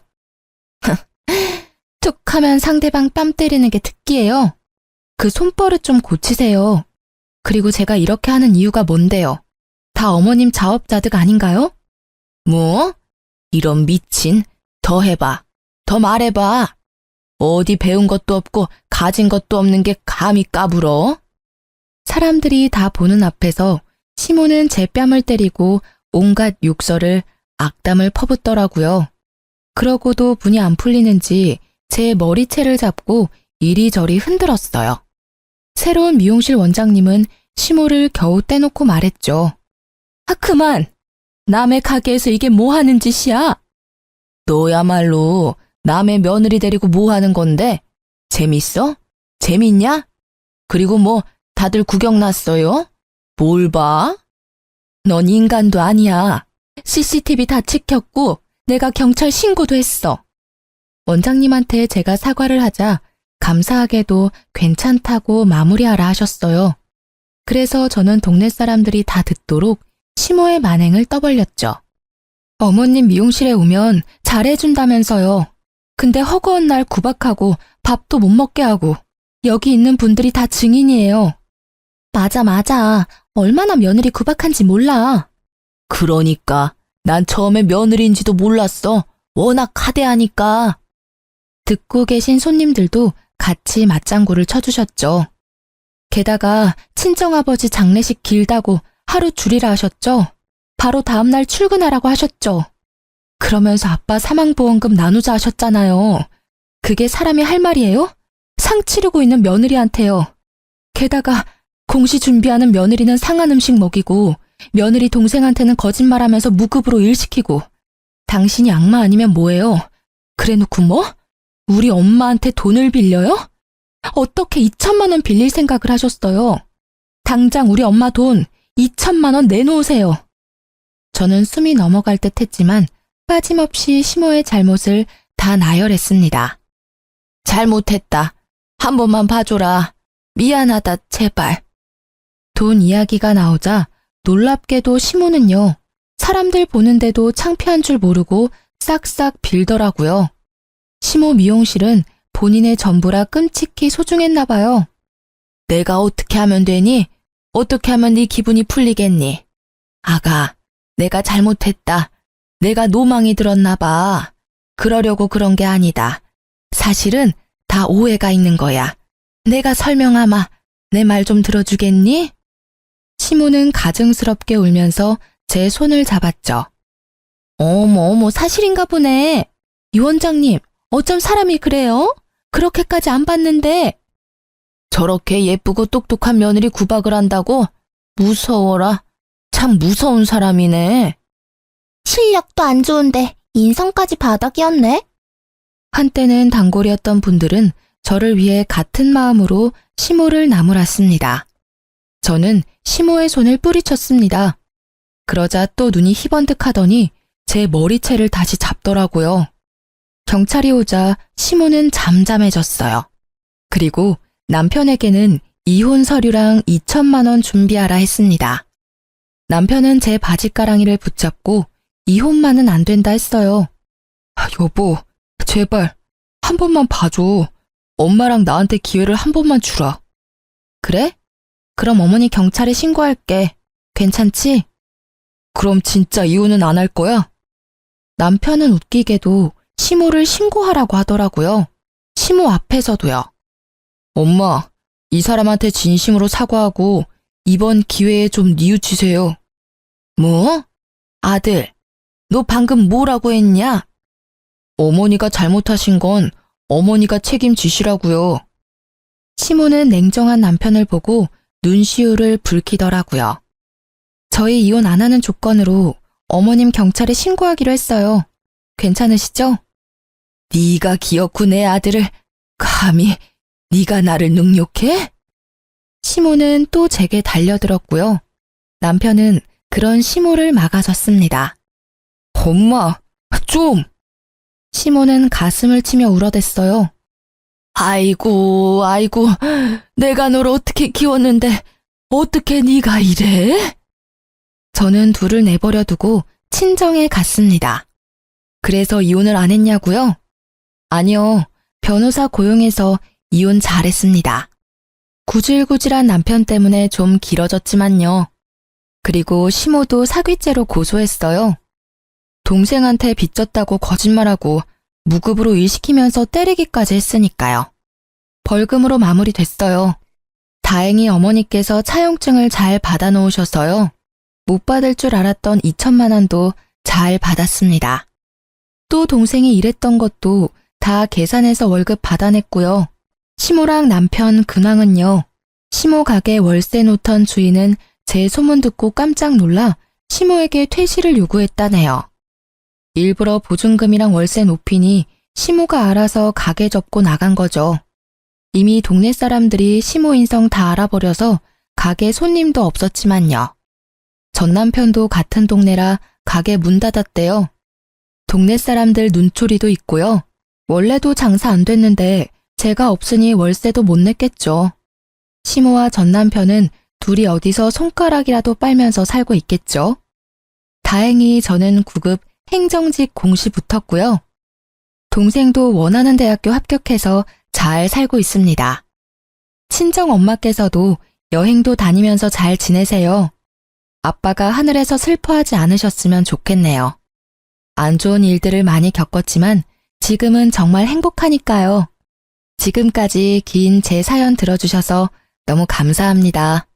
툭 하면 상대방 뺨 때리는 게 특기예요. 그 손버릇 좀 고치세요. 그리고 제가 이렇게 하는 이유가 뭔데요? 다 어머님 자업자득 아닌가요? 뭐? 이런 미친. 더 해봐. 더 말해봐. 어디 배운 것도 없고 가진 것도 없는 게 감히 까불어? 사람들이 다 보는 앞에서 시모는 제 뺨을 때리고 온갖 욕설을 악담을 퍼붓더라고요. 그러고도 분이 안 풀리는지 제 머리채를 잡고 이리저리 흔들었어요. 새로운 미용실 원장님은 시모를 겨우 떼놓고 말했죠. 아, 그만! 남의 가게에서 이게 뭐 하는 짓이야? 너야말로 남의 며느리 데리고 뭐 하는 건데? 재밌어? 재밌냐? 그리고 뭐 다들 구경 났어요? 뭘 봐? 넌 인간도 아니야. CCTV 다 찍혔고 내가 경찰 신고도 했어. 원장님한테 제가 사과를 하자 감사하게도 괜찮다고 마무리하라 하셨어요. 그래서 저는 동네 사람들이 다 듣도록 시모의 만행을 떠벌렸죠. 어머님 미용실에 오면 잘해준다면서요. 근데 허구한 날 구박하고 밥도 못 먹게 하고 여기 있는 분들이 다 증인이에요. 맞아. 얼마나 며느리 구박한지 몰라. 그러니까 난 처음에 며느리인지도 몰랐어. 워낙 하대하니까. 듣고 계신 손님들도 같이 맞장구를 쳐주셨죠. 게다가 친정아버지 장례식 길다고 하루 줄이라 하셨죠. 바로 다음날 출근하라고 하셨죠. 그러면서 아빠 사망보험금 나누자 하셨잖아요. 그게 사람이 할 말이에요? 상 치르고 있는 며느리한테요. 게다가 공시 준비하는 며느리는 상한 음식 먹이고 며느리 동생한테는 거짓말하면서 무급으로 일 시키고 당신이 악마 아니면 뭐예요? 그래놓고 뭐? 우리 엄마한테 돈을 빌려요? 어떻게 2천만 원 빌릴 생각을 하셨어요? 당장 우리 엄마 돈 2천만 원 내놓으세요. 저는 숨이 넘어갈 듯 했지만 빠짐없이 시모의 잘못을 다 나열했습니다. 잘못했다. 한 번만 봐줘라. 미안하다, 제발. 돈 이야기가 나오자 놀랍게도 시모는요. 사람들 보는데도 창피한 줄 모르고 싹싹 빌더라고요. 시모 미용실은 본인의 전부라 끔찍히 소중했나 봐요. 내가 어떻게 하면 되니? 어떻게 하면 네 기분이 풀리겠니? 아가, 내가 잘못했다. 내가 노망이 들었나 봐. 그러려고 그런 게 아니다. 사실은 다 오해가 있는 거야. 내가 설명하마. 내 말 좀 들어주겠니? 시모는 가증스럽게 울면서 제 손을 잡았죠. 어머, 사실인가 보네. 이 원장님, 어쩜 사람이 그래요? 그렇게까지 안 봤는데. 저렇게 예쁘고 똑똑한 며느리 구박을 한다고? 무서워라. 참 무서운 사람이네. 실력도 안 좋은데 인성까지 바닥이었네. 한때는 단골이었던 분들은 저를 위해 같은 마음으로 시모를 나무랐습니다. 저는 시모의 손을 뿌리쳤습니다. 그러자 또 눈이 희번뜩하더니 제 머리채를 다시 잡더라고요. 경찰이 오자 시모는 잠잠해졌어요. 그리고 남편에게는 이혼 서류랑 2천만 원 준비하라 했습니다. 남편은 제 바지가랑이를 붙잡고 이혼만은 안 된다 했어요. 여보, 제발 한 번만 봐줘. 엄마랑 나한테 기회를 한 번만 주라. 그래? 그럼 어머니 경찰에 신고할게. 괜찮지? 그럼 진짜 이혼은 안 할 거야? 남편은 웃기게도 시모를 신고하라고 하더라고요. 시모 앞에서도요. 엄마, 이 사람한테 진심으로 사과하고 이번 기회에 좀 뉘우치세요. 뭐? 아들, 너 방금 뭐라고 했냐? 어머니가 잘못하신 건 어머니가 책임지시라고요. 시모는 냉정한 남편을 보고 눈시울을 붉히더라고요. 저희 이혼 안 하는 조건으로 어머님 경찰에 신고하기로 했어요. 괜찮으시죠? 네가 기어코 내 아들을 감히 네가 나를 능욕해? 시모는 또 제게 달려들었고요. 남편은 그런 시모를 막아섰습니다. 엄마, 좀! 시모는 가슴을 치며 울어댔어요. 아이고, 내가 널 어떻게 키웠는데 어떻게 네가 이래? 저는 둘을 내버려 두고 친정에 갔습니다. 그래서 이혼을 안 했냐고요? 아니요, 변호사 고용해서 이혼 잘했습니다. 구질구질한 남편 때문에 좀 길어졌지만요. 그리고 시모도 사귀죄로 고소했어요. 동생한테 빚졌다고 거짓말하고 무급으로 일 시키면서 때리기까지 했으니까요. 벌금으로 마무리됐어요. 다행히 어머니께서 차용증을 잘 받아놓으셔서요. 못 받을 줄 알았던 2천만 원도 잘 받았습니다. 또 동생이 일했던 것도 다 계산해서 월급 받아냈고요. 시모랑 남편 근황은요. 시모 가게 월세 놓던 주인은 제 소문 듣고 깜짝 놀라 시모에게 퇴실을 요구했다네요. 일부러 보증금이랑 월세 높이니 시모가 알아서 가게 접고 나간 거죠. 이미 동네 사람들이 시모 인성 다 알아버려서 가게 손님도 없었지만요. 전 남편도 같은 동네라 가게 문 닫았대요. 동네 사람들 눈초리도 있고요. 원래도 장사 안 됐는데 제가 없으니 월세도 못 냈겠죠. 시모와 전 남편은 둘이 어디서 손가락이라도 빨면서 살고 있겠죠. 다행히 저는 9급 행정직 공시 붙었고요. 동생도 원하는 대학교 합격해서 잘 살고 있습니다. 친정 엄마께서도 여행도 다니면서 잘 지내세요. 아빠가 하늘에서 슬퍼하지 않으셨으면 좋겠네요. 안 좋은 일들을 많이 겪었지만 지금은 정말 행복하니까요. 지금까지 긴 제 사연 들어주셔서 너무 감사합니다.